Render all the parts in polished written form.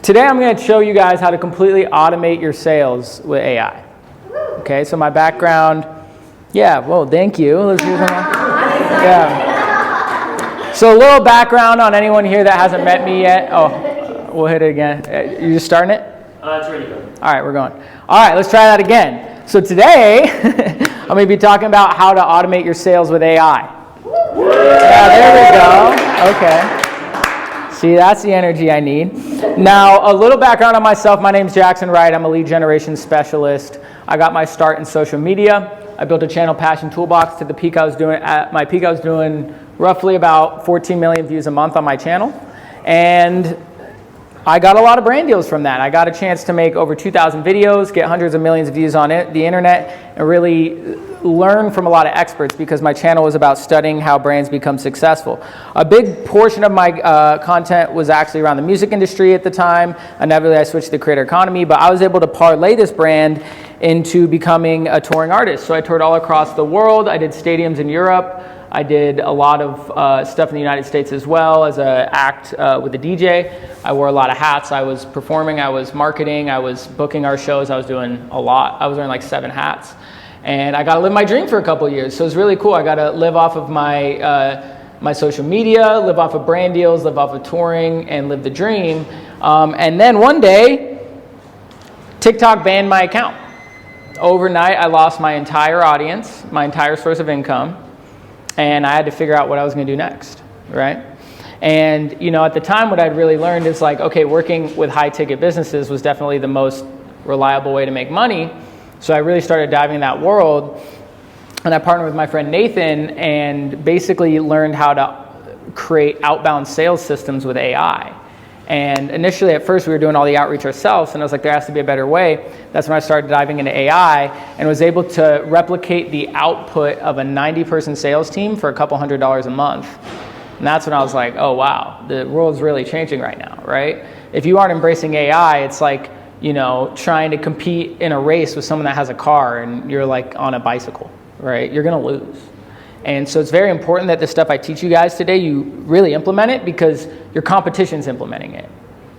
Today I'm going to show you guys how to completely automate your sales with AI. Okay, so my background, thank you. Let's do some, So a little background on anyone here that hasn't met me yet. Oh, we'll hit it again. You just starting it? It's ready to go. All right, we're going. All right, let's try that again. So today, I'm going to be talking about how to automate your sales with AI. Yeah, there we go. Okay. See, that's the energy I need. Now, a little background on myself. My name's Jaxon Wright. I'm a lead generation specialist. I got my start in social media. I built a channel, Passion Toolbox. To the peak I was doing, at my peak I was doing roughly about 14 million views a month on my channel. And I got a lot of brand deals from that. I got a chance to make over 2,000 videos, get hundreds of millions of views on the internet, and really learn from a lot of experts because my channel was about studying how brands become successful. A big portion of my content was actually around the music industry at the time. Inevitably, I switched to the creator economy, but I was able to parlay this brand into becoming a touring artist. So I toured all across the world. I did stadiums in Europe. I did a lot of stuff in the United States as well as an act with a DJ. I wore a lot of hats. I was performing, I was marketing, I was booking our shows. I was doing a lot. I was wearing like 7 hats. And I got to live my dream for a couple of years. So it's really cool. I got to live off of my, my social media, live off of brand deals, live off of touring, and live the dream. And then one day, TikTok banned my account. Overnight, I lost my entire audience, my entire source of income. And I had to figure out what I was going to do next, right? And, you know, at the time, what I'd really learned is like, okay, working with high-ticket businesses was definitely the most reliable way to make money. So I really started diving in that world. And I partnered with my friend Nathan and basically learned how to create outbound sales systems with AI. And initially, at first, we were doing all the outreach ourselves, and I was like, there has to be a better way. That's when I started diving into AI and was able to replicate the output of a 90-person sales team for a couple $100s a month. And that's when I was like, oh, wow, the world's really changing right now, right? If you aren't embracing AI, it's like, you know, trying to compete in a race with someone that has a car and you're like on a bicycle, right? You're going to lose. And so it's very important that the stuff I teach you guys today, you really implement it because your competition's implementing it,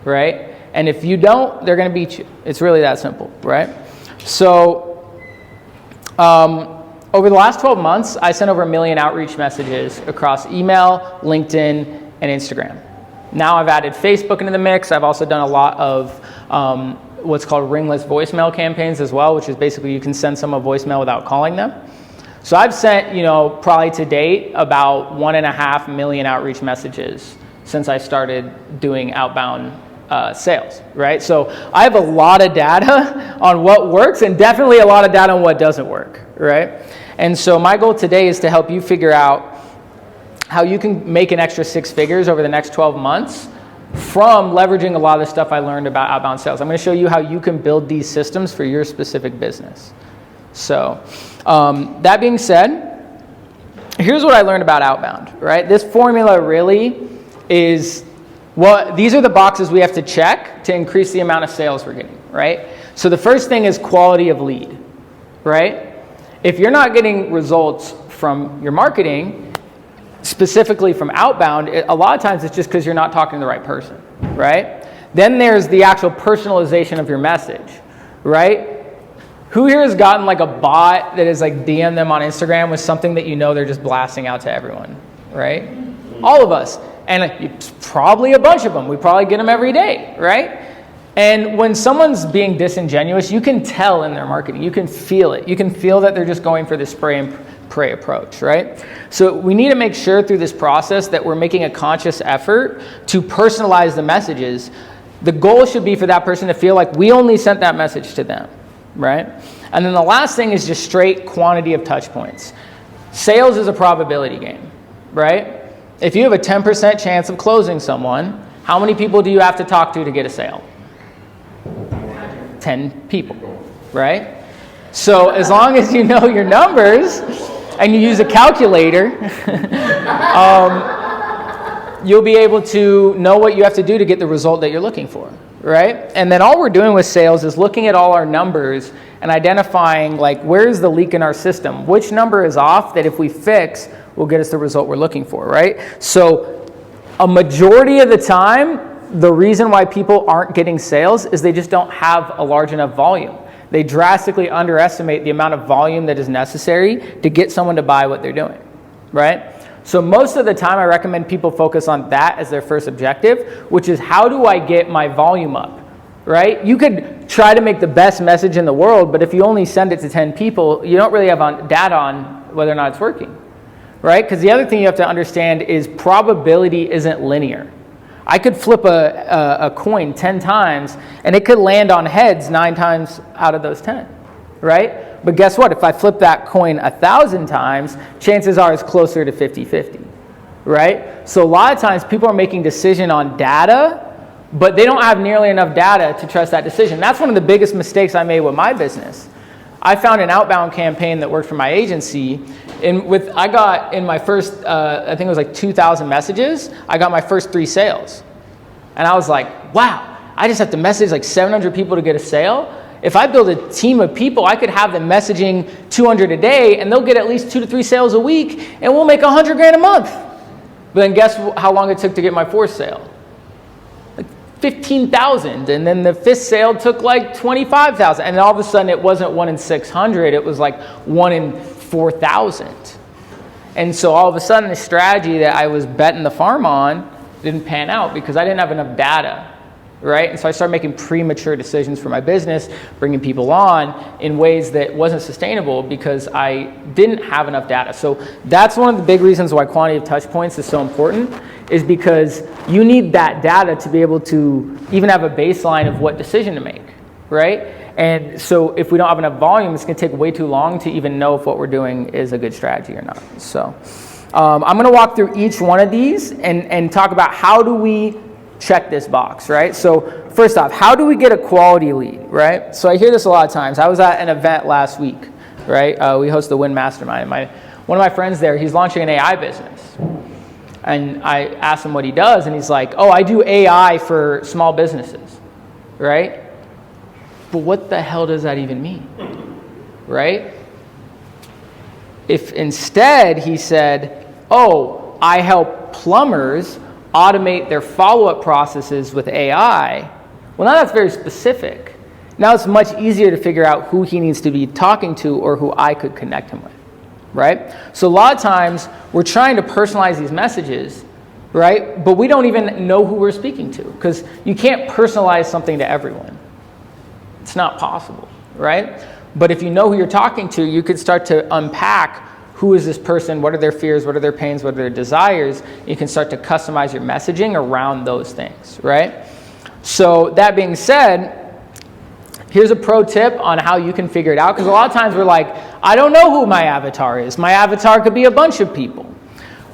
right? And if you don't, they're going to beat you. It's really that simple, right? So over the last 12 months, I sent over 1 million outreach messages across email, LinkedIn, and Instagram. Now I've added Facebook into the mix. I've also done a lot of what's called ringless voicemail campaigns as well, which is basically you can send someone a voicemail without calling them. So I've sent, you know, probably to date about 1.5 million outreach messages since I started doing outbound sales, right? So I have a lot of data on what works and definitely a lot of data on what doesn't work, right? And so my goal today is to help you figure out how you can make an extra 6 figures over the next 12 months from leveraging a lot of the stuff I learned about outbound sales. I'm going to show you how you can build these systems for your specific business. So that being said, here's what I learned about outbound, right? This formula really is these are the boxes we have to check to increase the amount of sales we're getting, right? So the first thing is quality of lead, right? If you're not getting results from your marketing, specifically from outbound, a lot of times it's just because you're not talking to the right person, right? Then there's the actual personalization of your message, right? Who here has gotten like a bot that is like DM them on Instagram with something that you know they're just blasting out to everyone, right? All of us. And it's probably a bunch of them. We probably get them every day, right? And when someone's being disingenuous, you can tell in their marketing. You can feel it. You can feel that they're just going for the spray and pray approach, right? So we need to make sure through this process that we're making a conscious effort to personalize the messages. The goal should be for that person to feel like we only sent that message to them, right? And then the last thing is just straight quantity of touch points. Sales is a probability game, right? If you have a 10% chance of closing someone, how many people do you have to talk to get a sale? 10 people, right? So as long as you know your numbers and you use a calculator, you'll be able to know what you have to do to get the result that you're looking for, right? And then all we're doing with sales is looking at all our numbers and identifying like where's the leak in our system, which number is off that if we fix will get us the result we're looking for, right? So a majority of the time the reason why people aren't getting sales is they just don't have a large enough volume. They drastically underestimate the amount of volume that is necessary to get someone to buy what they're doing, right? So most of the time I recommend people focus on that as their first objective, which is how do I get my volume up, right? You could try to make the best message in the world, but if you only send it to 10 people, you don't really have data on whether or not it's working, right? Because the other thing you have to understand is probability isn't linear. I could flip a coin 10 times and it could land on heads 9 times out of those 10, right? But guess what? If I flip that coin 1,000 times, chances are it's closer to 50-50, right? So a lot of times people are making decision on data, but they don't have nearly enough data to trust that decision. That's one of the biggest mistakes I made with my business. I found an outbound campaign that worked for my agency, and I got in my first, I think it was like 2,000 messages, I got my first 3 sales. And I was like, wow, I just have to message like 700 people to get a sale? If I build a team of people, I could have them messaging 200 a day, and they'll get at least 2 to 3 sales a week, and we'll make $100,000 a month. But then guess how long it took to get my 4th sale? Like 15,000, and then the 5th sale took like 25,000, and then all of a sudden it wasn't 1 in 600, it was like 1 in 4,000. And so all of a sudden the strategy that I was betting the farm on didn't pan out because I didn't have enough data. Right? And so I started making premature decisions for my business, bringing people on in ways that wasn't sustainable because I didn't have enough data. So that's one of the big reasons why quantity of touch points is so important, is because you need that data to be able to even have a baseline of what decision to make, right? And so if we don't have enough volume, it's going to take way too long to even know if what we're doing is a good strategy or not. So I'm going to walk through each one of these and talk about how do we check this box, right? So first off, how do we get a quality lead, right? So I hear this a lot of times. I was at an event last week, right? We host the Win Mastermind. One of my friends there, he's launching an AI business. And I asked him what he does, and he's like, oh, I do AI for small businesses, right? But what the hell does that even mean, right? If instead he said, oh, I help plumbers automate their follow-up processes with AI, well, now that's very specific. Now it's much easier to figure out who he needs to be talking to or who I could connect him with, right? So a lot of times we're trying to personalize these messages, right? But we don't even know who we're speaking to because you can't personalize something to everyone. It's not possible, right? But if you know who you're talking to, you could start to unpack who is this person, what are their fears, what are their pains, what are their desires. You can start to customize your messaging around those things, right? So that being said, here's a pro tip on how you can figure it out, because a lot of times we're like, I don't know who my avatar is. My avatar could be a bunch of people.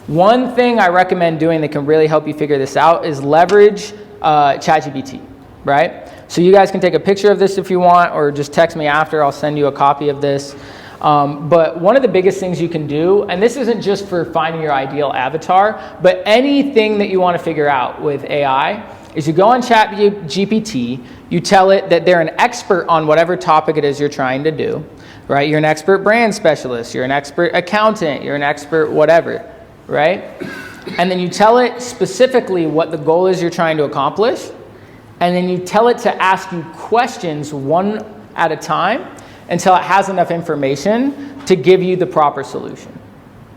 One thing I recommend doing that can really help you figure this out is leverage ChatGPT, right? So you guys can take a picture of this if you want, or just text me after. I'll send you a copy of this. But one of the biggest things you can do, and this isn't just for finding your ideal avatar, but anything that you want to figure out with AI, is you go on ChatGPT, you tell it that they're an expert on whatever topic it is you're trying to do, right? You're an expert brand specialist, you're an expert accountant, you're an expert whatever, right? And then you tell it specifically what the goal is you're trying to accomplish, and then you tell it to ask you questions one at a time until it has enough information to give you the proper solution,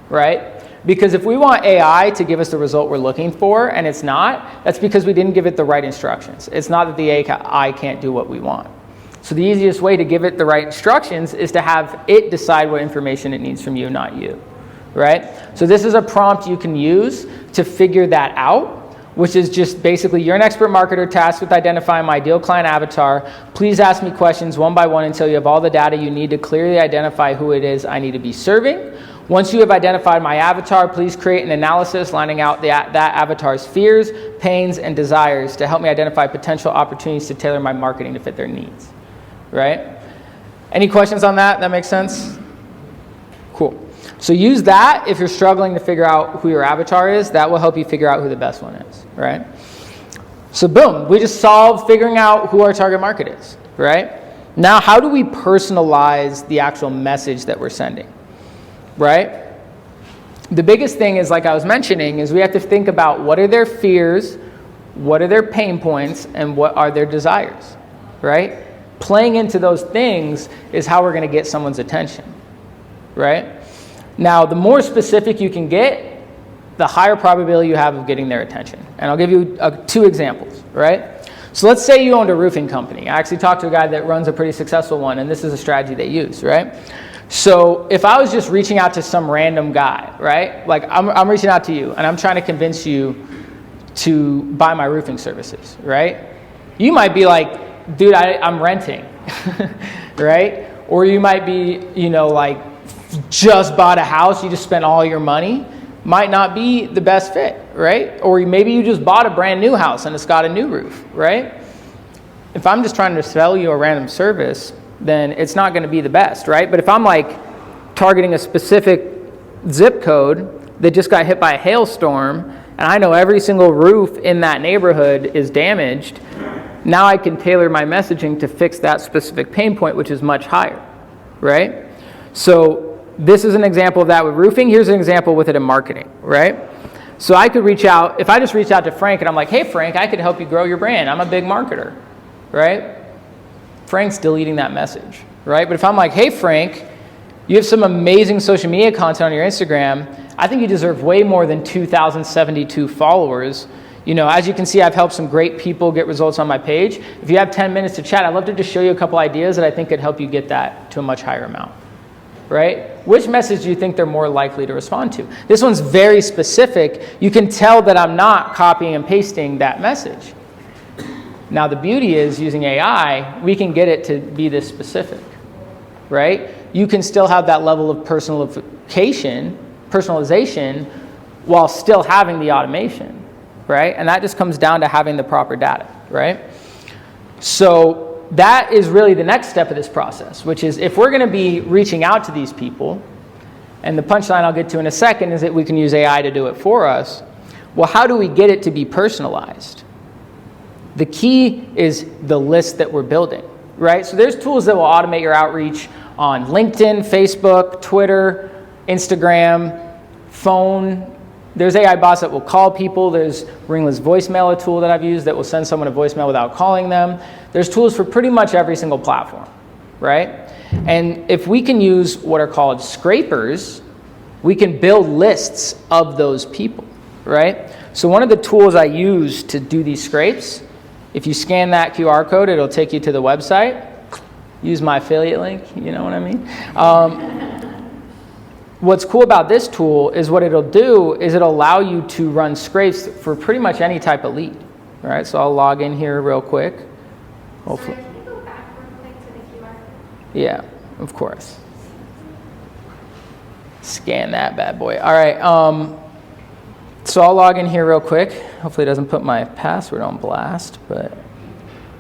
right? Because if we want AI to give us the result we're looking for and it's not, that's because we didn't give it the right instructions. It's not that the AI can't do what we want. So the easiest way to give it the right instructions is to have it decide what information it needs from you, not you, right? So this is a prompt you can use to figure that out, which is just basically, you're an expert marketer tasked with identifying my ideal client avatar. Please ask me questions one by one until you have all the data you need to clearly identify who it is I need to be serving. Once you have identified my avatar, please create an analysis lining out that avatar's fears, pains, and desires to help me identify potential opportunities to tailor my marketing to fit their needs, right? Any questions on that? That makes sense? Cool. So use that if you're struggling to figure out who your avatar is. That will help you figure out who the best one is, right? So boom, we just solved figuring out who our target market is, right? Now, how do we personalize the actual message that we're sending, right? The biggest thing is, like I was mentioning, is we have to think about what are their fears, what are their pain points and what are their desires, right? Playing into those things is how we're going to get someone's attention, right? Now, the more specific you can get, the higher probability you have of getting their attention. And I'll give you 2 examples, right? So let's say you owned a roofing company. I actually talked to a guy that runs a pretty successful one, and this is a strategy they use, right? So if I was just reaching out to some random guy, right? Like I'm reaching out to you, and I'm trying to convince you to buy my roofing services, right? You might be like, dude, I'm renting, right? Or you might be, like just bought a house, you just spent all your money. Might not be the best fit, right? Or maybe you just bought a brand new house and it's got a new roof, right? If I'm just trying to sell you a random service, then it's not going to be the best, right? But if I'm like targeting a specific zip code that just got hit by a hailstorm, and I know every single roof in that neighborhood is damaged, now I can tailor my messaging to fix that specific pain point, which is much higher, right? So this is an example of that with roofing. Here's an example with it in marketing, right? So I could reach out, if I just reach out to Frank and I'm like, hey Frank, I could help you grow your brand. I'm a big marketer, right? Frank's deleting that message, right? But if I'm like, hey Frank, you have some amazing social media content on your Instagram. I think you deserve way more than 2,072 followers. As you can see, I've helped some great people get results on my page. If you have 10 minutes to chat, I'd love to just show you a couple ideas that I think could help you get that to a much higher amount. Right? Which message do you think they're more likely to respond to? This one's very specific. You can tell that I'm not copying and pasting that message. Now, the beauty is using AI, we can get it to be this specific, right? You can still have that level of personalization, while still having the automation, right? And that just comes down to having the proper data, right? So that is really the next step of this process, which is if we're going to be reaching out to these people, and the punchline I'll get to in a second is that we can use AI to do it for us. Well, how do we get it to be personalized? The key is the list that we're building, right? So there's tools that will automate your outreach on LinkedIn, Facebook, Twitter, Instagram, phone. There's AI bots that will call people. There's Ringless Voicemail, a tool that I've used that will send someone a voicemail without calling them. There's tools for pretty much every single platform, right? And if we can use what are called scrapers, we can build lists of those people, right? So one of the tools I use to do these scrapes, if you scan that QR code, it'll take you to the website. Use my affiliate link, you know what I mean? What's cool about this tool is what it'll do is it'll allow you to run scrapes for pretty much any type of lead. All right, so I'll log in here real quick. Hopefully. Sorry, can you go back real quick to the QR code? Yeah, of course. Scan that bad boy. All right, so I'll log in here real quick. Hopefully it doesn't put my password on blast, but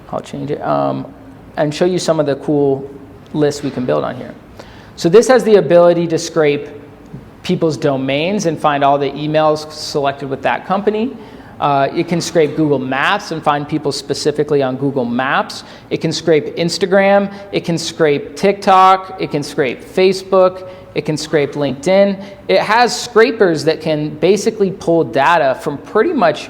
I'll change it. And show you some of the cool lists we can build on here. So this has the ability to scrape people's domains and find all the emails selected with that company. It can scrape Google Maps and find people specifically on Google Maps. It can scrape Instagram. It can scrape TikTok. It can scrape Facebook. It can scrape LinkedIn. It has scrapers that can basically pull data from pretty much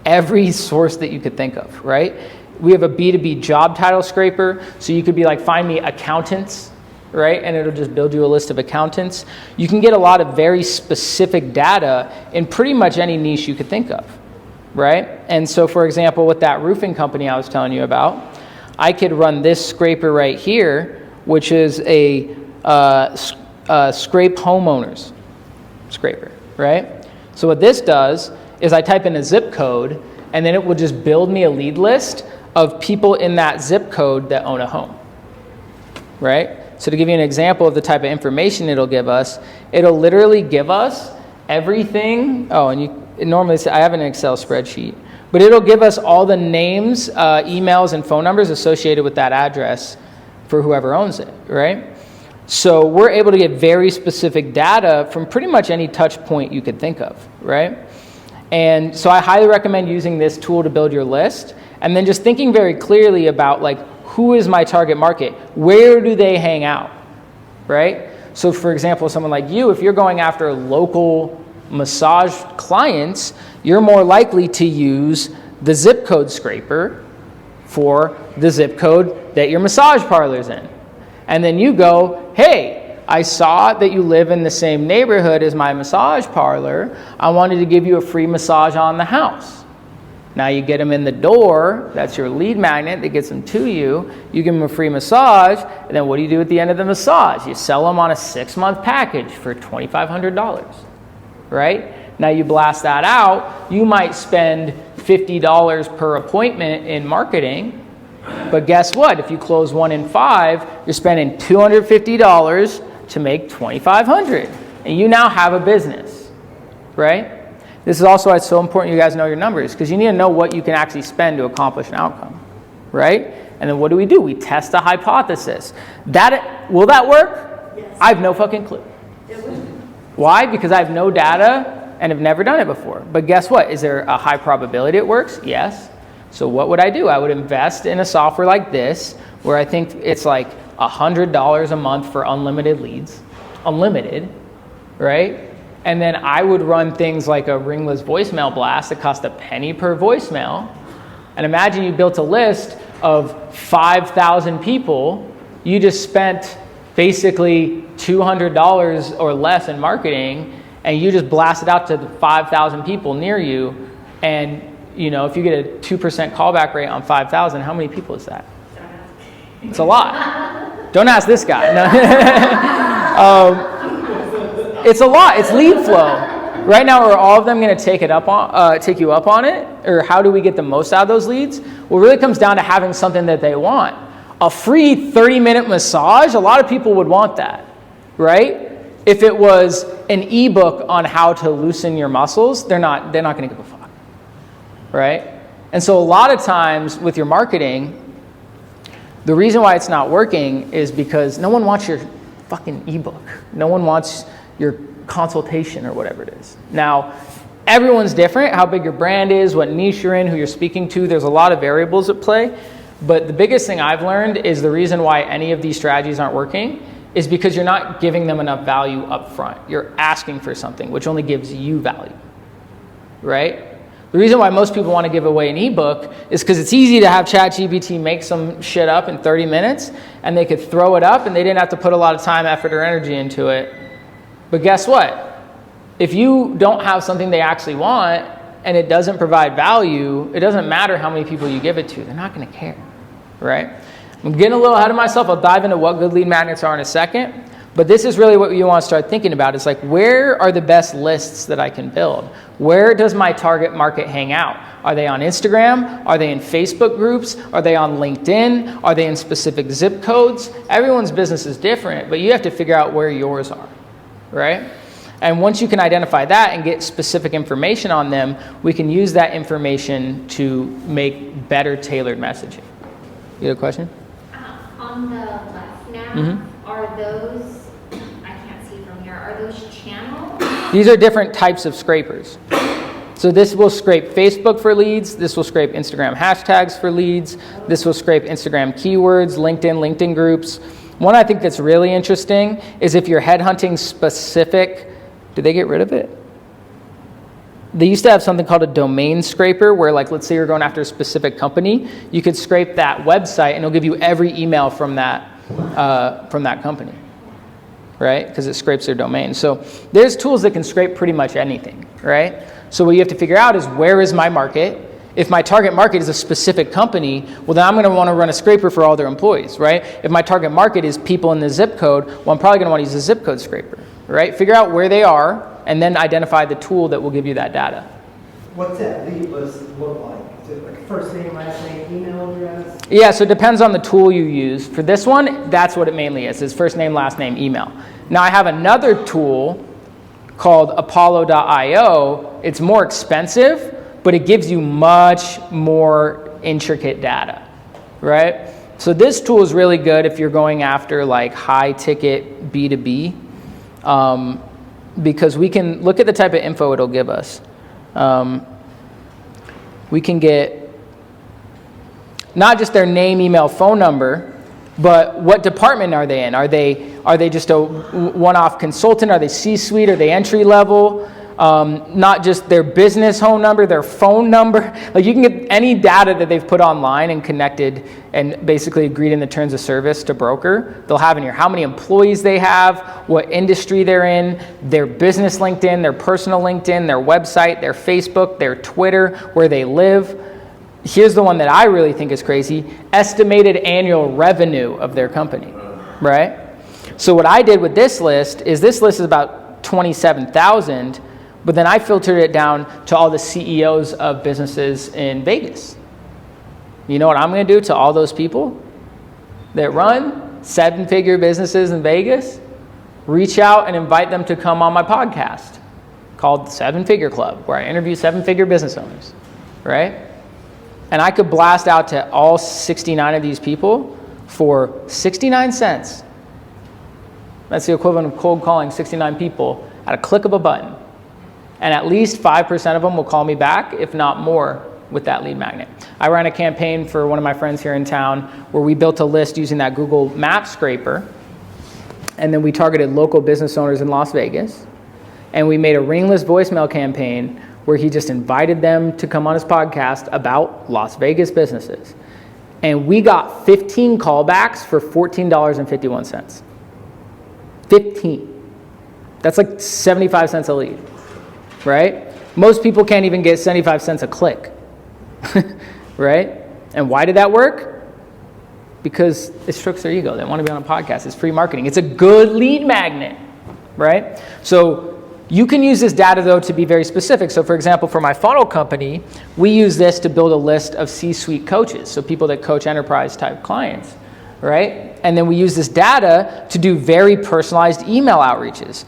every source that you could think of, right? We have a B2B job title scraper. So you could be like, find me accountants, right? And it'll just build you a list of accountants. You can get a lot of very specific data in pretty much any niche you could think of, right? And so, for example, with that roofing company I was telling you about, I could run this scraper right here, which is a scrape homeowners scraper, right? So what this does is I type in a zip code, and then it will just build me a lead list of people in that zip code that own a home, right? So to give you an example of the type of information it'll give us, it'll literally give us everything. Oh, and normally I have an Excel spreadsheet, but it'll give us all the names, emails, and phone numbers associated with that address for whoever owns it, right? So we're able to get very specific data from pretty much any touch point you could think of, right? And so I highly recommend using this tool to build your list, and then just thinking very clearly about like, who is my target market? Where do they hang out, right? So for example, someone like you, if you're going after local massage clients, you're more likely to use the zip code scraper for the zip code that your massage parlor's in. And then you go, hey, I saw that you live in the same neighborhood as my massage parlor. I wanted to give you a free massage on the house. Now you get them in the door. That's your lead magnet that gets them to you. You give them a free massage, and then what do you do at the end of the massage? You sell them on a 6-month package for $2,500, right? Now you blast that out. You might spend $50 per appointment in marketing, but guess what? If you close 1 in 5, you're spending $250 to make $2,500, and you now have a business, right? This is also why it's so important you guys know your numbers, because you need to know what you can actually spend to accomplish an outcome, right? And then what do? We test a hypothesis. Will that work? Yes. I have no fucking clue. Why? Because I have no data and have never done it before. But guess what? Is there a high probability it works? Yes. So what would I do? I would invest in a software like this, where I think it's like $100 a month for unlimited leads. Unlimited, right? And then I would run things like a ringless voicemail blast that cost a penny per voicemail. And imagine you built a list of 5,000 people. You just spent basically $200 or less in marketing, and you just blasted out to the 5,000 people near you. And if you get a 2% callback rate on 5,000, how many people is that? It's a lot. Don't ask this guy. No. It's a lot. It's lead flow. Right now, are all of them going to take you up on it? Or how do we get the most out of those leads? Well, it really comes down to having something that they want. A free 30-minute massage, a lot of people would want that, right? If it was an ebook on how to loosen your muscles, they're not going to give a fuck, right? And so a lot of times with your marketing, the reason why it's not working is because no one wants your fucking ebook. No one wants your consultation or whatever it is. Now, everyone's different, how big your brand is, what niche you're in, who you're speaking to. There's a lot of variables at play. But the biggest thing I've learned is the reason why any of these strategies aren't working is because you're not giving them enough value up front. You're asking for something, which only gives you value, right? The reason why most people want to give away an ebook is because it's easy to have ChatGPT make some shit up in 30 minutes, and they could throw it up, and they didn't have to put a lot of time, effort, or energy into it. But guess what? If you don't have something they actually want and it doesn't provide value, it doesn't matter how many people you give it to. They're not going to care, right? I'm getting a little ahead of myself. I'll dive into what good lead magnets are in a second. But this is really what you want to start thinking about. It's like, where are the best lists that I can build? Where does my target market hang out? Are they on Instagram? Are they in Facebook groups? Are they on LinkedIn? Are they in specific zip codes? Everyone's business is different, but you have to figure out where yours are, right? And once you can identify that and get specific information on them, we can use that information to make better tailored messaging. You have a question? On the left now, are those, I can't see from here, are those channels? These are different types of scrapers. So this will scrape Facebook for leads. This will scrape Instagram hashtags for leads. This will scrape Instagram keywords, LinkedIn groups. One I think that's really interesting is if you're headhunting specific, did they get rid of it? They used to have something called a domain scraper where, like, let's say you're going after a specific company, you could scrape that website and it'll give you every email from that company, right? Because it scrapes their domain. So there's tools that can scrape pretty much anything, right? So what you have to figure out is, where is my market? If my target market is a specific company, well, then I'm going to want to run a scraper for all their employees, right? If my target market is people in the zip code, well, I'm probably going to want to use a zip code scraper, right? Figure out where they are and then identify the tool that will give you that data. What's that lead list look like? Is it like first name, last name, email address? Yeah, so it depends on the tool you use. For this one, that's what it mainly is. It's first name, last name, email. Now I have another tool called Apollo.io. It's more expensive, but it gives you much more intricate data, right? So this tool is really good if you're going after like high ticket B2B, because we can look at the type of info it'll give us. We can get not just their name, email, phone number, but what department are they in? Are they just a one-off consultant? Are they C-suite? Are they entry level? not just their business home number, their phone number. Like you can get any data that they've put online and connected and basically agreed in the terms of service to broker. They'll have in here how many employees they have, what industry they're in, their business LinkedIn, their personal LinkedIn, their website, their Facebook, their Twitter, where they live. Here's the one that I really think is crazy: estimated annual revenue of their company, right? So what I did with this list is about 27,000, but then I filtered it down to all the CEOs of businesses in Vegas. You know what I'm going to do to all those people that run 7-figure businesses in Vegas? Reach out and invite them to come on my podcast called 7-Figure Club, where I interview 7-figure business owners, right? And I could blast out to all 69 of these people for 69 cents. That's the equivalent of cold calling 69 people at a click of a button. And at least 5% of them will call me back, if not more, with that lead magnet. I ran a campaign for one of my friends here in town where we built a list using that Google Map scraper. And then we targeted local business owners in Las Vegas. And we made a ringless voicemail campaign where he just invited them to come on his podcast about Las Vegas businesses. And we got 15 callbacks for $14.51. 15. That's like 75 cents a lead, right? Most people can't even get 75 cents a click, right? And why did that work? Because it strokes their ego. They want to be on a podcast. It's free marketing. It's a good lead magnet, right? So you can use this data, though, to be very specific. So, for example, for my funnel company, we use this to build a list of C-suite coaches, so people that coach enterprise-type clients, right? And then we use this data to do very personalized email outreaches.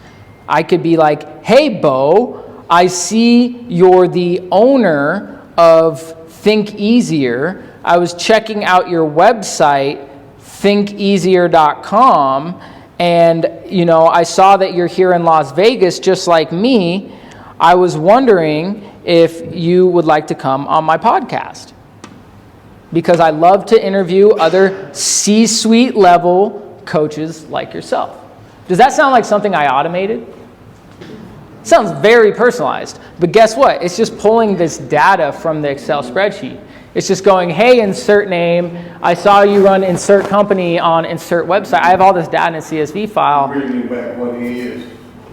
I could be like, hey, Bo, I see you're the owner of Think Easier. I was checking out your website, thinkeasier.com, and, I saw that you're here in Las Vegas just like me. I was wondering if you would like to come on my podcast, because I love to interview other C-suite level coaches like yourself. Does that sound like something I automated? Sounds very personalized, but guess what? It's just pulling this data from the Excel spreadsheet. It's just going, hey, insert name. I saw you run insert company on insert website. I have all this data in a CSV file. You're reading him back what he is.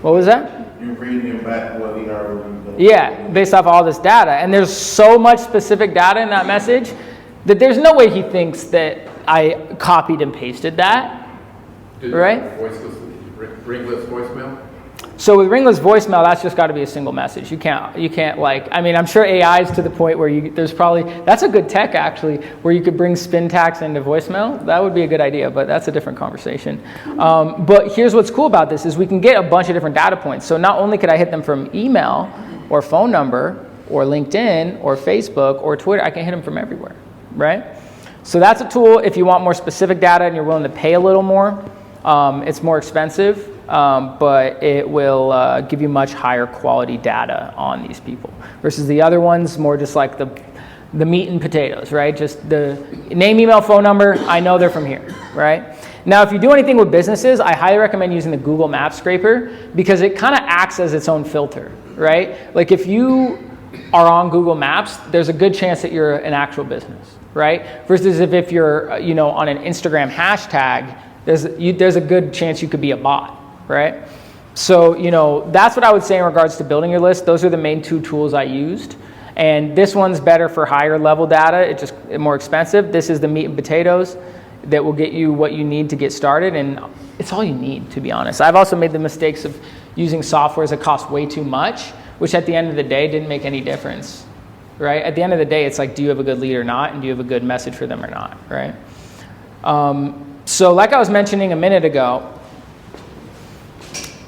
What was that? You're reading him back what he already done. Yeah, based off all this data. And there's so much specific data in that message that there's no way he thinks that I copied and pasted that, right? Ringless voicemail? So with ringless voicemail, that's just got to be a single message. You can't like, I mean, I'm sure AI is to the point where there's probably, that's a good tech actually, where you could bring spin tax into voicemail. That would be a good idea, but that's a different conversation. But here's what's cool about this is we can get a bunch of different data points. So not only could I hit them from email or phone number or LinkedIn or Facebook or Twitter, I can hit them from everywhere, right? So that's a tool if you want more specific data and you're willing to pay a little more. It's more expensive. But it will give you much higher quality data on these people versus the other ones more just like the meat and potatoes, right? Just the name, email, phone number. I know they're from here, right? Now, if you do anything with businesses, I highly recommend using the Google Maps scraper because it kind of acts as its own filter, right? Like if you are on Google Maps, there's a good chance that you're an actual business, right? Versus if you're, on an Instagram hashtag, there's a good chance you could be a bot. Right? So, that's what I would say in regards to building your list. Those are the main two tools I used. And this one's better for higher level data. It's just more expensive. This is the meat and potatoes that will get you what you need to get started. And it's all you need, to be honest. I've also made the mistakes of using softwares that cost way too much, which at the end of the day didn't make any difference. Right? At the end of the day, it's like, do you have a good lead or not? And do you have a good message for them or not? Right? So like I was mentioning a minute ago,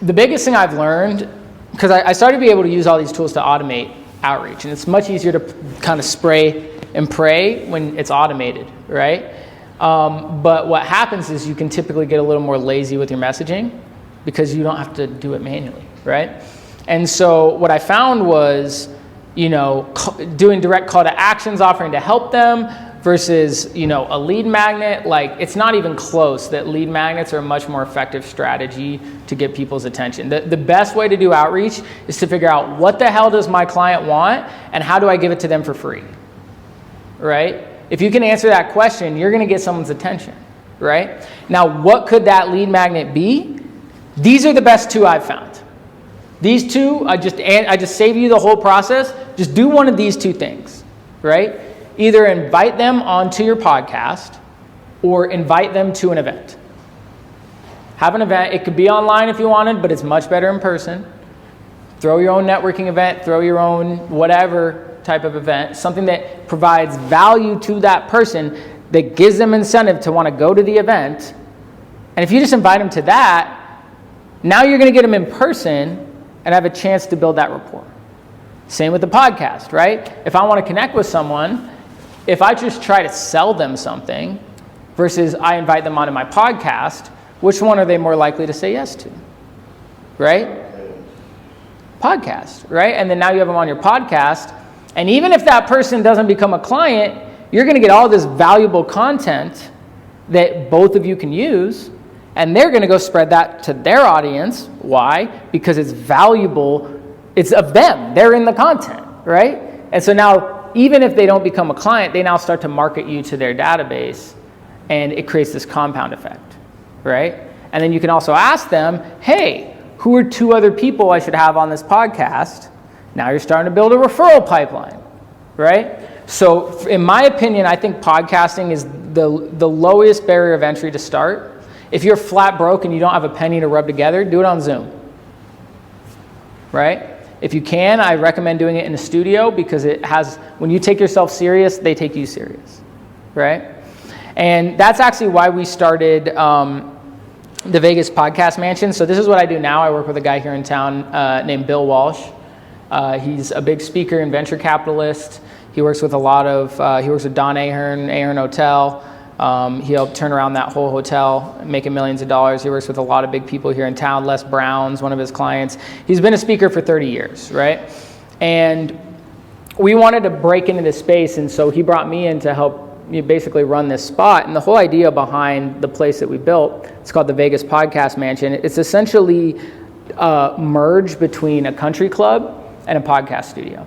the biggest thing I've learned, because I started to be able to use all these tools to automate outreach, and it's much easier to kind of spray and pray when it's automated, right? But what happens is you can typically get a little more lazy with your messaging because you don't have to do it manually, right? And so what I found was, doing direct call to actions, offering to help them versus, a lead magnet. Like, it's not even close that lead magnets are a much more effective strategy to get people's attention. The best way to do outreach is to figure out what the hell does my client want and how do I give it to them for free, right? If you can answer that question, you're going to get someone's attention, right? Now, what could that lead magnet be? These are the best two I've found. These two, I just save you the whole process. Just do one of these two things, right? Either invite them onto your podcast or invite them to an event. Have an event. It could be online if you wanted, but it's much better in person. Throw your own networking event, throw your own whatever type of event, something that provides value to that person, that gives them incentive to want to go to the event. And if you just invite them to that, now you're going to get them in person and have a chance to build that rapport. Same with the podcast, right? If I want to connect with someone, if I just try to sell them something versus I invite them onto my podcast, which one are they more likely to say yes to, right? Podcast, right? And then now you have them on your podcast. And even if that person doesn't become a client, you're going to get all this valuable content that both of you can use. And they're going to go spread that to their audience. Why? Because it's valuable. It's of them. They're in the content, right? And so now, even if they don't become a client, they now start to market you to their database. And it creates this compound effect, right? And then you can also ask them, hey, who are 2 other people I should have on this podcast? Now you're starting to build a referral pipeline, right? So in my opinion, I think podcasting is the lowest barrier of entry to start. If you're flat broke and you don't have a penny to rub together, do it on Zoom, right? If you can, I recommend doing it in the studio because when you take yourself serious, they take you serious, right? And that's actually why we started the Vegas Podcast Mansion. So this is what I do now. I work with a guy here in town named Bill Walsh. He's a big speaker and venture capitalist. He works with he works with Don Ahern Hotel. He helped turn around that whole hotel, making millions of dollars. He works with a lot of big people here in town. Les Brown's one of his clients. He's been a speaker for 30 years, right? And we wanted to break into this space, and so he brought me in to help basically run this spot. And the whole idea behind the place that we built, it's called the Vegas Podcast Mansion. It's essentially a merge between a country club and a podcast studio.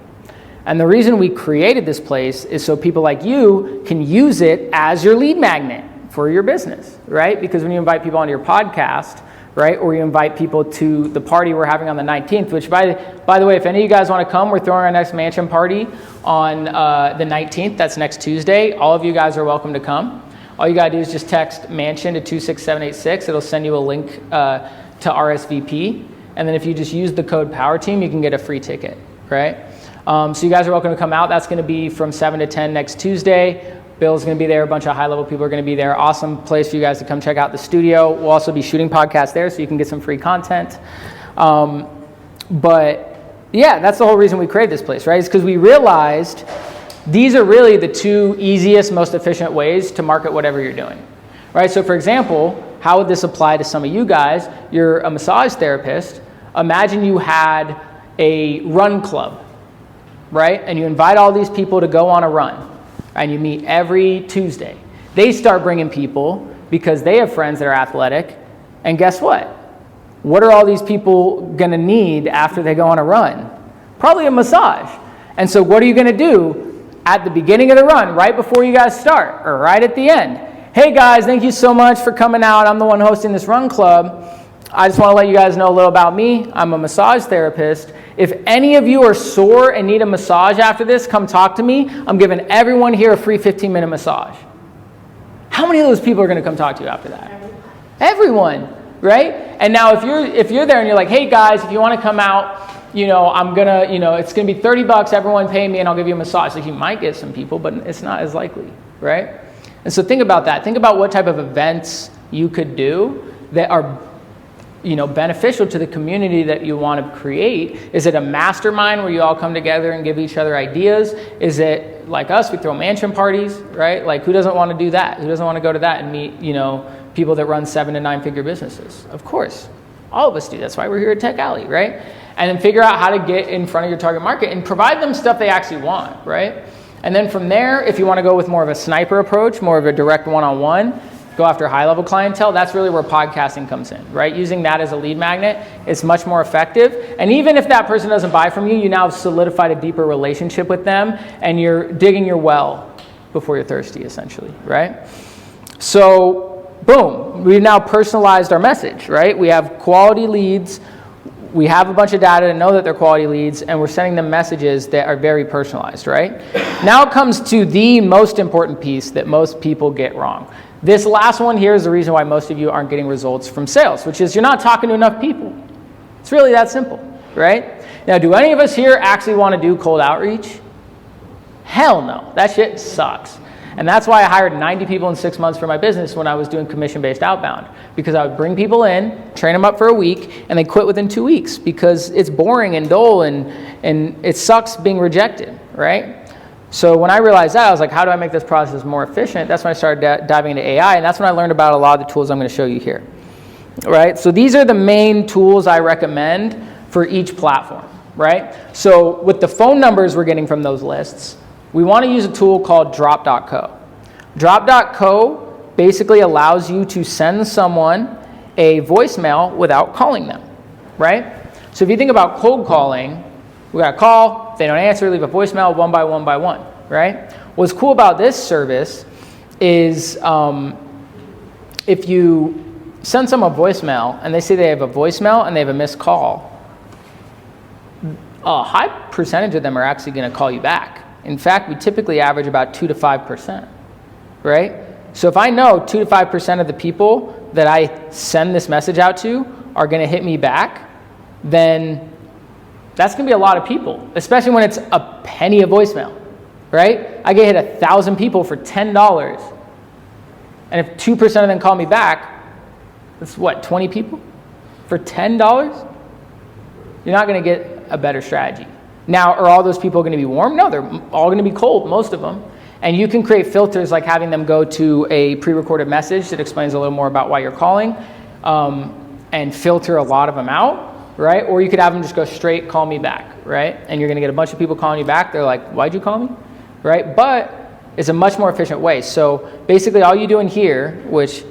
And the reason we created this place is so people like you can use it as your lead magnet for your business, right? Because when you invite people onto your podcast, right, or you invite people to the party we're having on the 19th, which by the way, if any of you guys want to come, we're throwing our next mansion party on the 19th. That's next Tuesday. All of you guys are welcome to come. All you got to do is just text mansion to 26786. It'll send you a link to RSVP. And then if you just use the code POWERTEAM, you can get a free ticket, right? So you guys are welcome to come out. That's going to be from 7 to 10 next Tuesday. Bill's going to be there. A bunch of high-level people are going to be there. Awesome place for you guys to come check out the studio. We'll also be shooting podcasts there, so you can get some free content. But yeah, that's the whole reason we created this place, right? It's because we realized these are really the 2 easiest, most efficient ways to market whatever you're doing, right? So for example, how would this apply to some of you guys? You're a massage therapist. Imagine you had a run club, right? And you invite all these people to go on a run, and you meet every Tuesday. They start bringing people because they have friends that are athletic, and guess what? What are all these people going to need after they go on a run? Probably a massage. And so what are you going to do at the beginning of the run, right before you guys start, or right at the end? Hey guys, thank you so much for coming out. I'm the one hosting this run club. I just want to let you guys know a little about me. I'm a massage therapist. If any of you are sore and need a massage after this, come talk to me. I'm giving everyone here a free 15-minute massage. How many of those people are going to come talk to you after that? Everyone, right? And now if you're there and you're like, hey guys, if you want to come out, I'm gonna, it's gonna be $30. Everyone pay me, and I'll give you a massage. Like, you might get some people, but it's not as likely, right? And so think about that. Think about what type of events you could do that are beneficial to the community that you want to create. Is it a mastermind where you all come together and give each other ideas? Is it like us? We throw mansion parties, right? Like, who doesn't want to do that? Who doesn't want to go to that and meet, people that run 7 to 9 figure businesses? Of course, all of us do. That's why we're here at Tech Alley, right? And then figure out how to get in front of your target market and provide them stuff they actually want, right? And then from there, if you want to go with more of a sniper approach, more of a direct one-on-one, go after high-level clientele, that's really where podcasting comes in, right? Using that as a lead magnet, it's much more effective. And even if that person doesn't buy from you, you now have solidified a deeper relationship with them, and you're digging your well before you're thirsty, essentially, right? So, boom, we've now personalized our message, right? We have quality leads. We have a bunch of data to know that they're quality leads, and we're sending them messages that are very personalized, right? Now it comes to the most important piece that most people get wrong. This last one here is the reason why most of you aren't getting results from sales, which is you're not talking to enough people. It's really that simple, right? Now, do any of us here actually want to do cold outreach? Hell no. That shit sucks. And that's why I hired 90 people in 6 months for my business when I was doing commission-based outbound. Because I would bring people in, train them up for a week, and they quit within 2 weeks because it's boring and dull and it sucks being rejected, right? So when I realized that, I was like, how do I make this process more efficient? That's when I started diving into AI, and that's when I learned about a lot of the tools I'm going to show you here, right? So these are the main tools I recommend for each platform, right? So with the phone numbers we're getting from those lists, we want to use a tool called drop.co. Drop.co basically allows you to send someone a voicemail without calling them, right? So if you think about cold calling, we got a call, if they don't answer, leave a voicemail one by one, right? What's cool about this service is if you send someone a voicemail and they say they have a voicemail and they have a missed call, a high percentage of them are actually going to call you back. In fact, we typically average about 2 to 5%, right? So if I know 2 to 5% of the people that I send this message out to are going to hit me back, then that's going to be a lot of people, especially when it's a penny a voicemail, right? I get hit 1,000 people for $10. And if 2% of them call me back, that's what, 20 people for $10? You're not going to get a better strategy. Now, are all those people going to be warm? No, they're all going to be cold, most of them. And you can create filters like having them go to a pre-recorded message that explains a little more about why you're calling and filter a lot of them out, right? Or you could have them just go straight, call me back, right? And you're going to get a bunch of people calling you back. They're like, why'd you call me, right? But it's a much more efficient way. So basically all you do in here, what's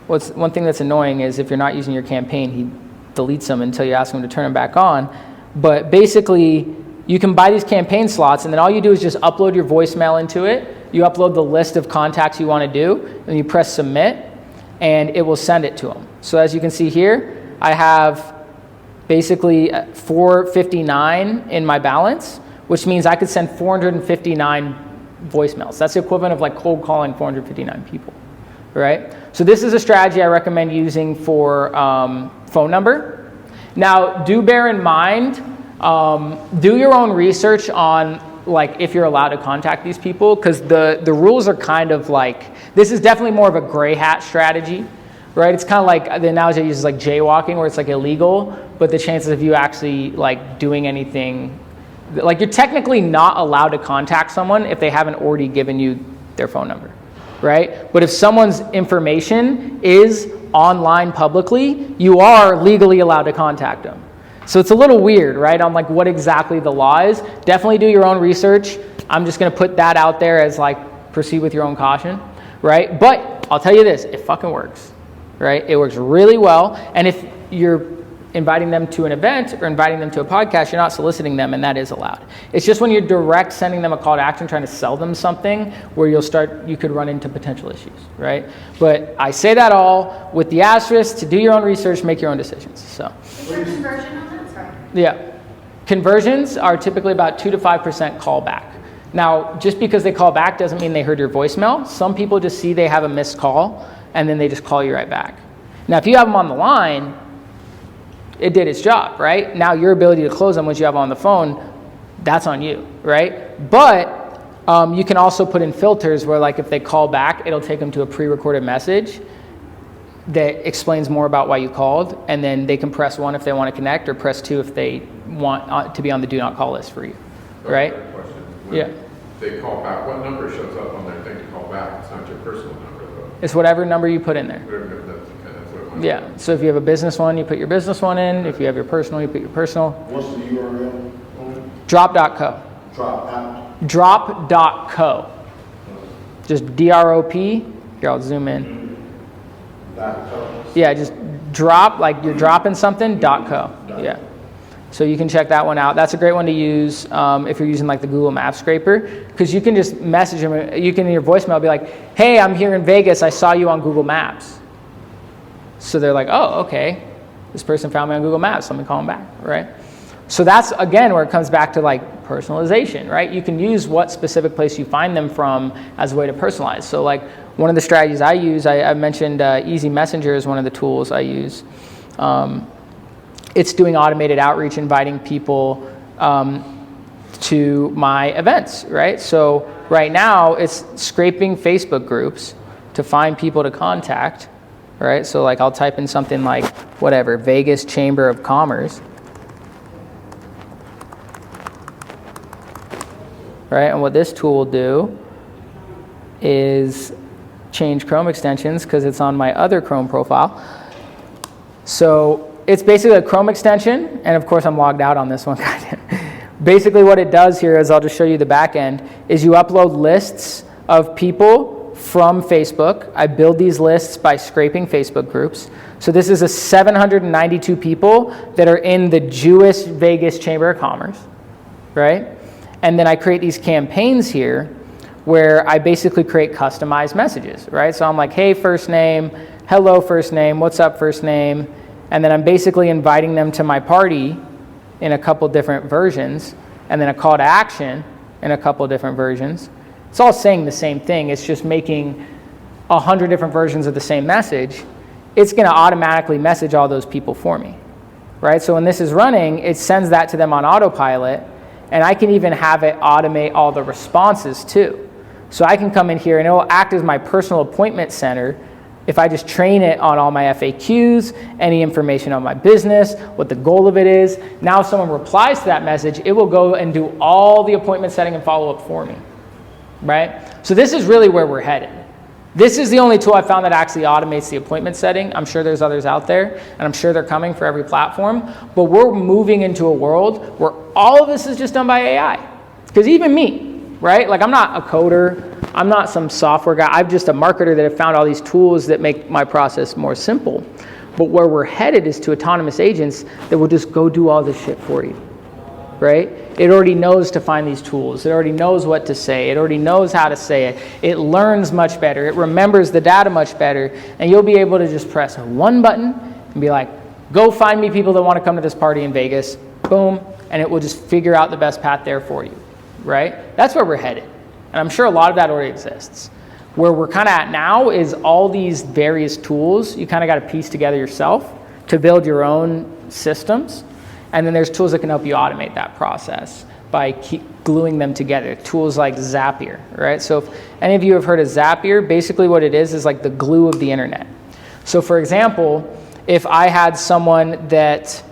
one thing that's annoying is if you're not using your campaign, he deletes them until you ask him to turn them back on. But basically, you can buy these campaign slots, and then all you do is just upload your voicemail into it. You upload the list of contacts you want to do, and you press submit, and it will send it to them. So as you can see here, I have basically 459 in my balance, which means I could send 459 voicemails. That's the equivalent of like cold calling 459 people, right? So this is a strategy I recommend using for phone number. Now, do bear in mind, do your own research on like if you're allowed to contact these people, because the rules are kind of like, this is definitely more of a gray hat strategy, right? It's kind of like, the analogy I use is like jaywalking, where it's like illegal, but the chances of you actually like doing anything, like you're technically not allowed to contact someone if they haven't already given you their phone number, right? But if someone's information is online publicly, you are legally allowed to contact them. So it's a little weird, right, on like what exactly the law is. Definitely do your own research. I'm just going to put that out there as like proceed with your own caution, right? But I'll tell you this, it fucking works, right? It works really well. And if you're inviting them to an event or inviting them to a podcast, you're not soliciting them, and that is allowed. It's just when you're direct sending them a call to action, trying to sell them something, where you could run into potential issues, right? But I say that all with the asterisk to do your own research, make your own decisions. So. Is there conversion on that? Sorry. Yeah. Conversions are typically about 2 to 5% callback. Now, just because they call back doesn't mean they heard your voicemail. Some people just see they have a missed call, and then they just call you right back. Now, if you have them on the line, it did its job, right? Now your ability to close them once you have on the phone, that's on you, right? But you can also put in filters where like if they call back, it'll take them to a pre-recorded message that explains more about why you called, and then they can press 1 if they want to connect, or press 2 if they want to be on the do not call list for you, right? Question. Yeah. They call back, what number shows up on their thing to call back? It's not your personal number though. It's whatever number you put in there. That's what it was. Yeah, so if you have a business one, you put your business one in. If you have your personal, you put your personal. What's the URL on it? Drop.co. Drop out. drop.co. Just D-R-O-P. Here, I'll zoom in. Yeah, just drop, like you're dropping something, .co. Yeah. So you can check that one out. That's a great one to use if you're using like the Google Maps scraper, because you can just message them. You can in your voicemail be like, hey, I'm here in Vegas. I saw you on Google Maps. So they're like, oh, okay. This person found me on Google Maps. Let me call them back, right? So that's, again, where it comes back to like personalization, right? You can use what specific place you find them from as a way to personalize. So like one of the strategies I use, I mentioned Easy Messenger is one of the tools I use. It's doing automated outreach, inviting people to my events, right? So right now it's scraping Facebook groups to find people to contact, right? So like I'll type in something like whatever, Vegas Chamber of Commerce, right? And what this tool will do is change Chrome extensions because it's on my other Chrome profile. So it's basically a Chrome extension, and of course I'm logged out on this one. Basically what it does here is, I'll just show you the back end, is you upload lists of people from Facebook. I build these lists by scraping Facebook groups. So this is a 792 people that are in the Jewish Vegas Chamber of Commerce, right? And then I create these campaigns here where I basically create customized messages, right? So I'm like, hey, first name, hello, first name, what's up, first name? And then I'm basically inviting them to my party in a couple different versions, and then a call to action in a couple different versions. It's all saying the same thing. It's just making 100 different versions of the same message. It's going to automatically message all those people for me, right? So when this is running, it sends that to them on autopilot, and I can even have it automate all the responses too. So I can come in here and it will act as my personal appointment center if I just train it on all my FAQs, any information on my business, what the goal of it is. Now if someone replies to that message, it will go and do all the appointment setting and follow-up for me, right? So this is really where we're headed. This is the only tool I found that actually automates the appointment setting. I'm sure there's others out there, and I'm sure they're coming for every platform, but we're moving into a world where all of this is just done by AI. Because even me, right? Like I'm not a coder, I'm not some software guy. I'm just a marketer that have found all these tools that make my process more simple. But where we're headed is to autonomous agents that will just go do all this shit for you, right? It already knows to find these tools. It already knows what to say. It already knows how to say it. It learns much better. It remembers the data much better. And you'll be able to just press one button and be like, go find me people that want to come to this party in Vegas. Boom. And it will just figure out the best path there for you, right? That's where we're headed. And I'm sure a lot of that already exists. Where we're kind of at now is all these various tools you kind of got to piece together yourself to build your own systems. And then there's tools that can help you automate that process by keep gluing them together. Tools like Zapier, right? So if any of you have heard of Zapier, basically what it is like the glue of the internet. So for example, if I had someone that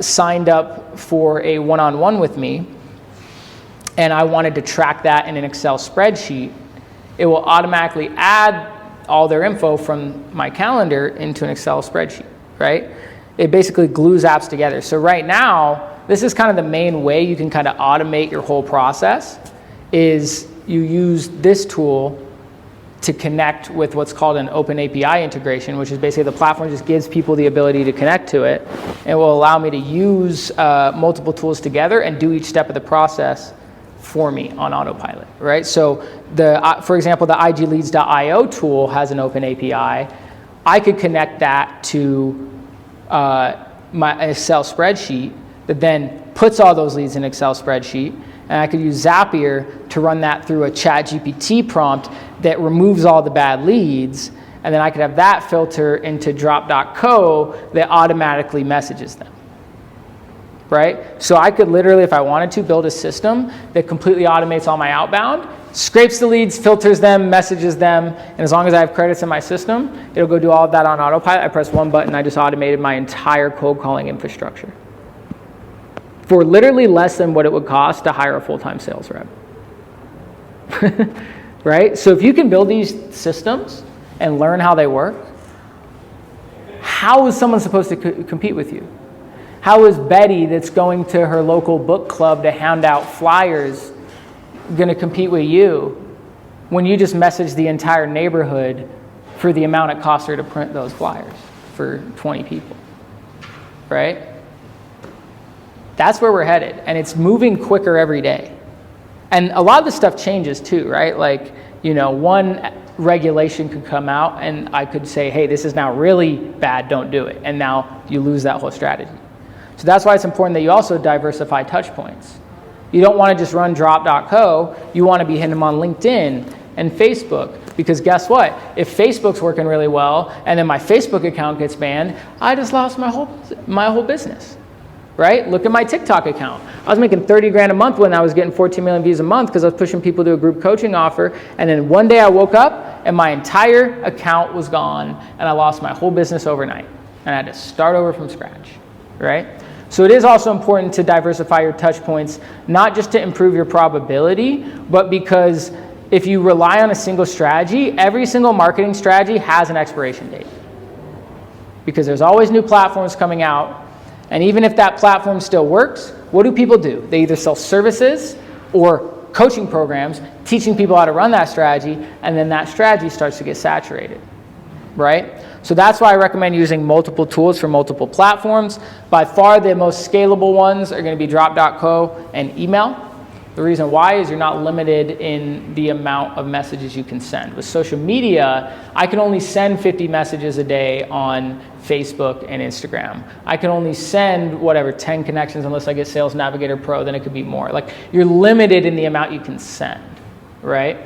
signed up for a one-on-one with me, and I wanted to track that in an Excel spreadsheet, it will automatically add all their info from my calendar into an Excel spreadsheet, right? It basically glues apps together. So right now, this is kind of the main way you can kind of automate your whole process, is you use this tool to connect with what's called an open API integration, which is basically the platform just gives people the ability to connect to it. It will allow me to use multiple tools together and do each step of the process for me on autopilot, right? So for example, the igleads.io tool has an open API. I could connect that to my Excel spreadsheet that then puts all those leads in an Excel spreadsheet, and I could use Zapier to run that through a ChatGPT prompt that removes all the bad leads, and then I could have that filter into drop.co that automatically messages them. Right? So I could literally, if I wanted to, build a system that completely automates all my outbound, scrapes the leads, filters them, messages them, and as long as I have credits in my system, it'll go do all of that on autopilot. I press one button, I just automated my entire cold calling infrastructure for literally less than what it would cost to hire a full-time sales rep. Right? So if you can build these systems and learn how they work, how is someone supposed to compete with you? How is Betty, that's going to her local book club to hand out flyers going to compete with you when you just message the entire neighborhood for the amount it costs her to print those flyers for 20 people, right? That's where we're headed, and it's moving quicker every day. And a lot of the stuff changes too, right? Like, one regulation could come out and I could say, hey, this is now really bad, don't do it. And now you lose that whole strategy. So that's why it's important that you also diversify touch points. You don't want to just run drop.co, you want to be hitting them on LinkedIn and Facebook. Because guess what? If Facebook's working really well and then my Facebook account gets banned, I just lost my whole business. Right? Look at my TikTok account. I was making 30 grand a month when I was getting 14 million views a month because I was pushing people to a group coaching offer. And then one day I woke up and my entire account was gone and I lost my whole business overnight. And I had to start over from scratch. Right? So it is also important to diversify your touch points, not just to improve your probability, but because if you rely on a single strategy, every single marketing strategy has an expiration date. Because there's always new platforms coming out. And even if that platform still works, what do people do? They either sell services or coaching programs, teaching people how to run that strategy, and then that strategy starts to get saturated, right? So that's why I recommend using multiple tools for multiple platforms. By far the most scalable ones are going to be drop.co and email. The reason why is you're not limited in the amount of messages you can send. With social media, I can only send 50 messages a day on Facebook and Instagram. I can only send 10 connections unless I get Sales Navigator Pro, then it could be more. Like, you're limited in the amount you can send, right?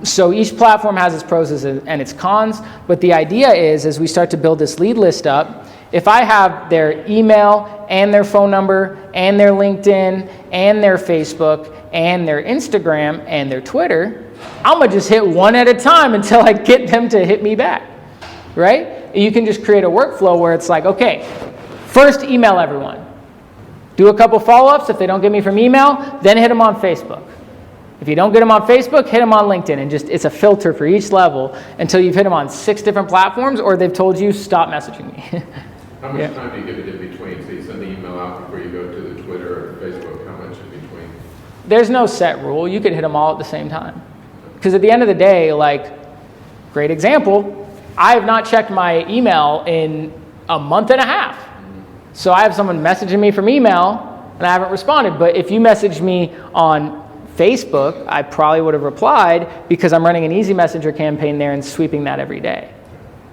So each platform has its pros and its cons, but the idea is, as we start to build this lead list up, if I have their email and their phone number and their LinkedIn and their Facebook and their Instagram and their Twitter, I'm going to just hit one at a time until I get them to hit me back, right? You can just create a workflow where it's like, okay, first email everyone. Do a couple follow-ups. If they don't get me from email, then hit them on Facebook. If you don't get them on Facebook, hit them on LinkedIn. And it's a filter for each level until you've hit them on 6 different platforms or they've told you, stop messaging me. How much time do you give it in between? So you send the email out before you go to the Twitter or Facebook. How much in between? There's no set rule. You could hit them all at the same time. Because at the end of the day, great example, I have not checked my email in a month and a half. So I have someone messaging me from email and I haven't responded. But if you messaged me on Facebook, I probably would have replied because I'm running an easy messenger campaign there and sweeping that every day.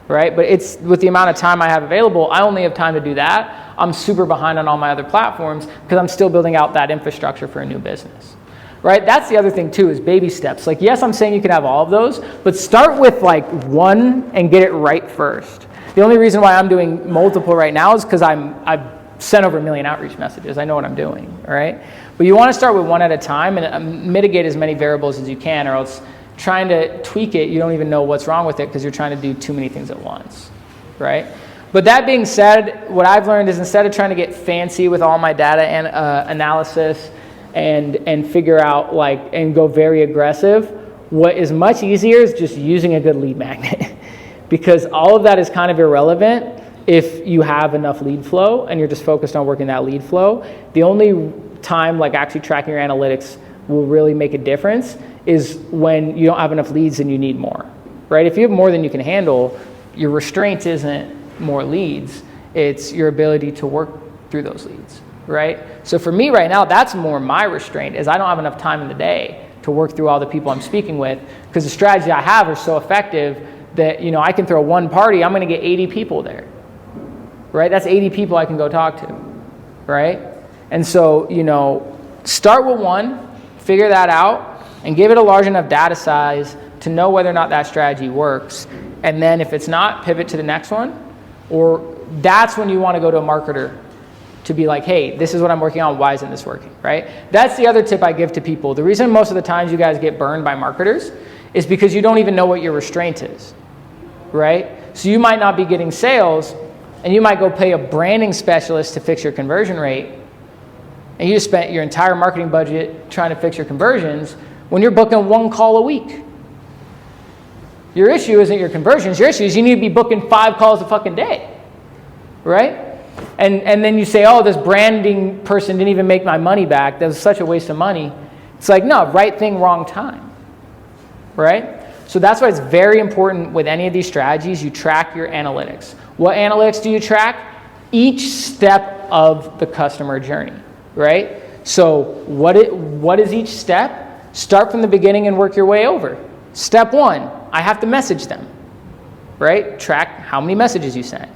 Right? But it's with the amount of time I have available, I only have time to do that. I'm super behind on all my other platforms because I'm still building out that infrastructure for a new business. Right? That's the other thing too, is baby steps. Yes, I'm saying you can have all of those, but start with one and get it right first. The only reason why I'm doing multiple right now is because I've sent over 1 million outreach messages. I know what I'm doing, all right? But you want to start with one at a time and mitigate as many variables as you can, or else trying to tweak it, you don't even know what's wrong with it because you're trying to do too many things at once, right? But that being said, what I've learned is instead of trying to get fancy with all my data and analysis and figure out and go very aggressive, what is much easier is just using a good lead magnet because all of that is kind of irrelevant if you have enough lead flow and you're just focused on working that lead flow. The only time actually tracking your analytics will really make a difference is when you don't have enough leads and you need more, right? If you have more than you can handle, your restraint isn't more leads, it's your ability to work through those leads, right? So for me right now, that's more my restraint, is I don't have enough time in the day to work through all the people I'm speaking with because the strategy I have is so effective that, I can throw one party, I'm gonna get 80 people there, right? That's 80 people I can go talk to, right? And so, start with one, figure that out, and give it a large enough data size to know whether or not that strategy works. And then if it's not, pivot to the next one. Or that's when you want to go to a marketer to be like, hey, this is what I'm working on, why isn't this working, right? That's the other tip I give to people. The reason most of the times you guys get burned by marketers is because you don't even know what your restraint is, right? So you might not be getting sales, and you might go pay a branding specialist to fix your conversion rate, and you just spent your entire marketing budget trying to fix your conversions when you're booking 1 call a week. Your issue isn't your conversions. Your issue is you need to be booking 5 calls a fucking day, right? And then you say, oh, this branding person didn't even make my money back. That was such a waste of money. It's like, no, right thing, wrong time, right? So that's why it's very important with any of these strategies, you track your analytics. What analytics do you track? Each step of the customer journey, right? So what is each step? Start from the beginning and work your way over. Step 1, I have to message them, right? Track how many messages you sent.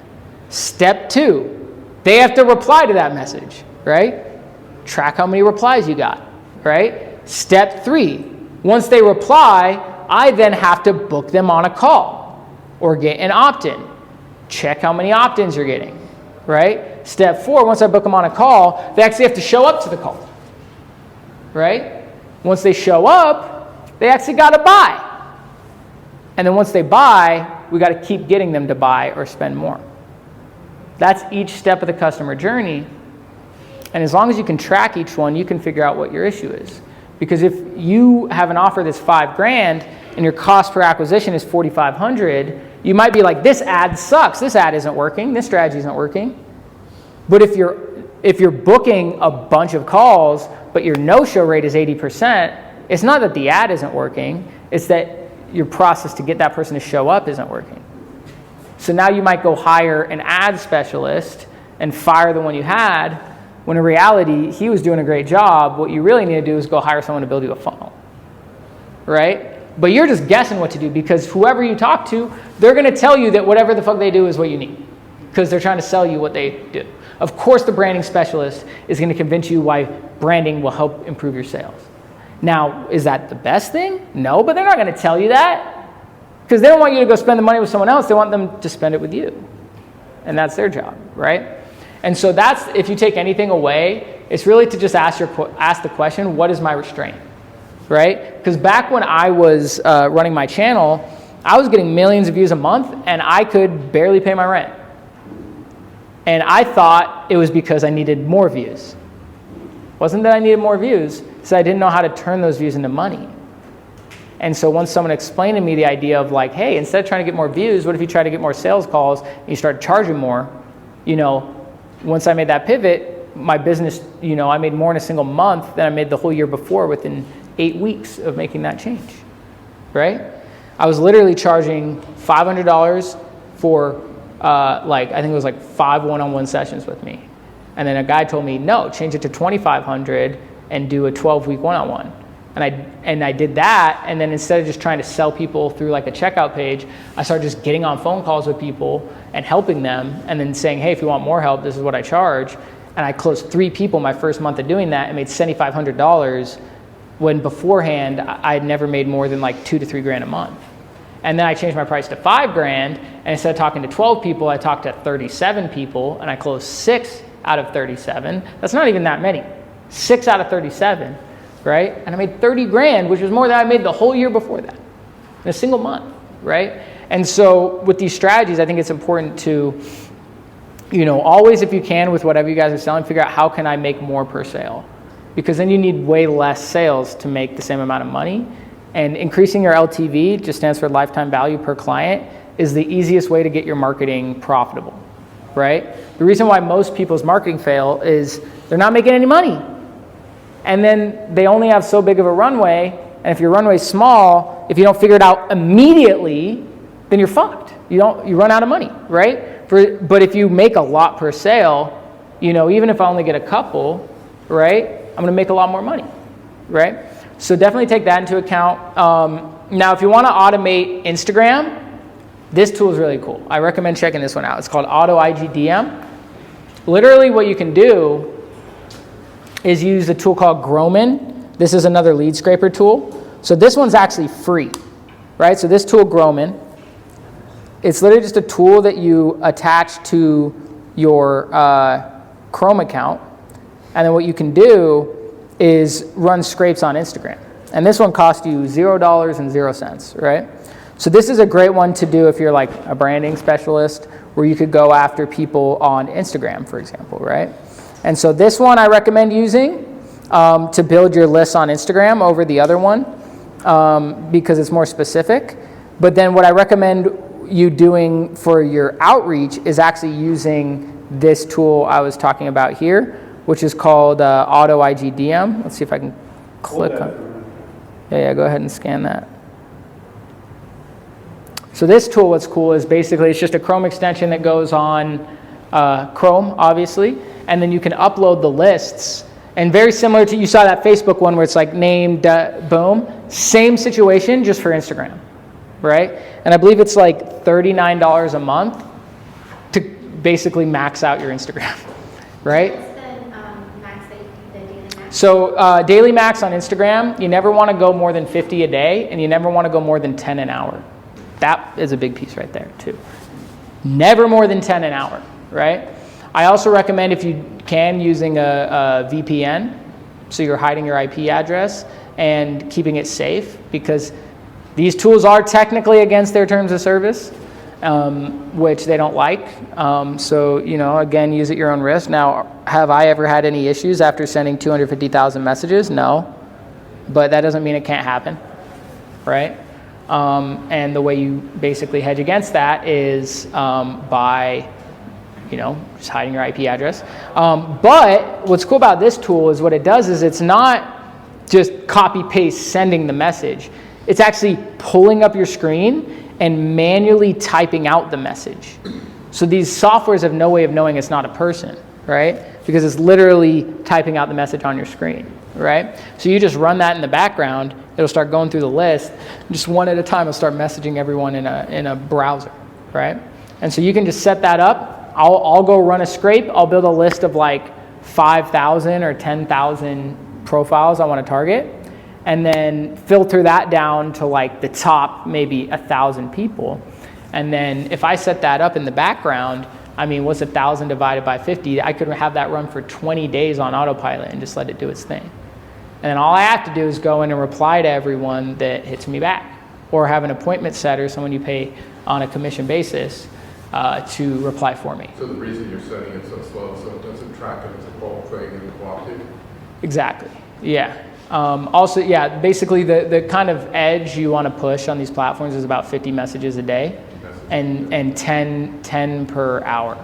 Step 2, they have to reply to that message, right? Track how many replies you got, right? Step 3, once they reply, I then have to book them on a call or get an opt-in. Check how many opt-ins you're getting, right? Step 4, once I book them on a call, they actually have to show up to the call, right? Once they show up, they actually got to buy. And then once they buy, we got to keep getting them to buy or spend more. That's each step of the customer journey. And as long as you can track each one, you can figure out what your issue is. Because if you have an offer that's $5,000 and your cost per acquisition is $4,500, you might be like, this ad sucks. This ad isn't working. This strategy isn't working. But if you're booking a bunch of calls, but your no-show rate is 80%, it's not that the ad isn't working. It's that your process to get that person to show up isn't working. So now you might go hire an ad specialist and fire the one you had, when in reality, he was doing a great job. What you really need to do is go hire someone to build you a funnel, right? But you're just guessing what to do because whoever you talk to, they're going to tell you that whatever the fuck they do is what you need because they're trying to sell you what they do. Of course, the branding specialist is going to convince you why branding will help improve your sales. Now, is that the best thing? No, but they're not going to tell you that because they don't want you to go spend the money with someone else. They want them to spend it with you. And that's their job, right? And so that's, if you take anything away, it's really to just ask the question, what is my restraint, right? Because back when I was running my channel, I was getting millions of views a month and I could barely pay my rent. And I thought it was because I needed more views. It wasn't that I needed more views, it's that I didn't know how to turn those views into money. And so once someone explained to me the idea of like, hey, instead of trying to get more views, what if you try to get more sales calls and you start charging more? You know, once I made that pivot, my business, you know, I made more in a single month than I made the whole year before within 8 weeks of making that change, right? I was literally charging $500 for I think it was like 5 one-on-one sessions with me. And then a guy told me, no, change it to $2,500 and do a 12-week one-on-one. And I did that, and then instead of just trying to sell people through like a checkout page, I started just getting on phone calls with people and helping them, and then saying, hey, if you want more help, this is what I charge. And I closed 3 people my first month of doing that and made $7,500 when beforehand I had never made more than like $2,000 to $3,000 a month. And then I changed my price to $5,000, and instead of talking to 12 people, I talked to 37 people, and I closed 6 out of 37. That's not even that many. 6 out of 37, right? And I made $30,000, which was more than I made the whole year before that, in a single month, right? And so with these strategies, I think it's important to, you know, always, if you can, with whatever you guys are selling, figure out how can I make more per sale? Because then you need way less sales to make the same amount of money. And increasing your LTV, just stands for lifetime value per client, is the easiest way to get your marketing profitable, right? The reason why most people's marketing fail is they're not making any money. And then they only have so big of a runway, and if your runway's small, if you don't figure it out immediately, then you're fucked. You run out of money, right? But if you make a lot per sale, you know, even if I only get a couple, right, I'm gonna make a lot more money, right? So definitely take that into account. Now, if you want to automate Instagram, this tool is really cool. I recommend checking this one out. It's called Auto IGDM. Literally what you can do is use a tool called Groman. This is another lead scraper tool. So this one's actually free, right? So this tool, Groman, it's literally just a tool that you attach to your Chrome account. And then what you can do is run scrapes on Instagram. And this one costs you $0.00, right? So this is a great one to do if you're like a branding specialist, where you could go after people on Instagram, for example, right? And so this one I recommend using to build your lists on Instagram over the other one because it's more specific. But then what I recommend you doing for your outreach is actually using this tool I was talking about here, which is called Auto IGDM. Let's see if I can click on. Yeah, go ahead and scan that. So this tool, what's cool is basically it's just a Chrome extension that goes on Chrome, obviously, and then you can upload the lists. And very similar to, you saw that Facebook one where it's like named, boom, same situation, just for Instagram, right? And I believe it's like $39 a month to basically max out your Instagram, right? What's the max the daily max? So daily max on Instagram, you never want to go more than 50 a day, and you never want to go more than 10 an hour. That is a big piece right there too. Never more than 10 an hour, right? I also recommend, if you can, using a VPN, so you're hiding your IP address and keeping it safe, because these tools are technically against their terms of service, which they don't like. So, again, use at your own risk. Now, have I ever had any issues after sending 250,000 messages? No, but that doesn't mean it can't happen, right? And the way you basically hedge against that is by, just hiding your IP address. But what's cool about this tool is what it does is it's not just copy paste sending the message. It's actually pulling up your screen and manually typing out the message. So these softwares have no way of knowing it's not a person, right? Because it's literally typing out the message on your screen, right? So you just run that in the background. It'll start going through the list. Just one at a time, it'll start messaging everyone in a browser, right? And so you can just set that up. I'll go run a scrape. I'll build a list of like 5,000 or 10,000 profiles I want to target, and then filter that down to like the top maybe 1,000 people. And then if I set that up in the background, what's 1,000 divided by 50? I could have that run for 20 days on autopilot and just let it do its thing. And then all I have to do is go in and reply to everyone that hits me back, or have an appointment setter, someone you pay on a commission basis, to reply for me. So the reason you're setting it so slow, so it doesn't track it as a bulk thing and quality? Exactly, yeah. Also, yeah, basically the kind of edge you want to push on these platforms is about 50 messages a day and 10 per hour,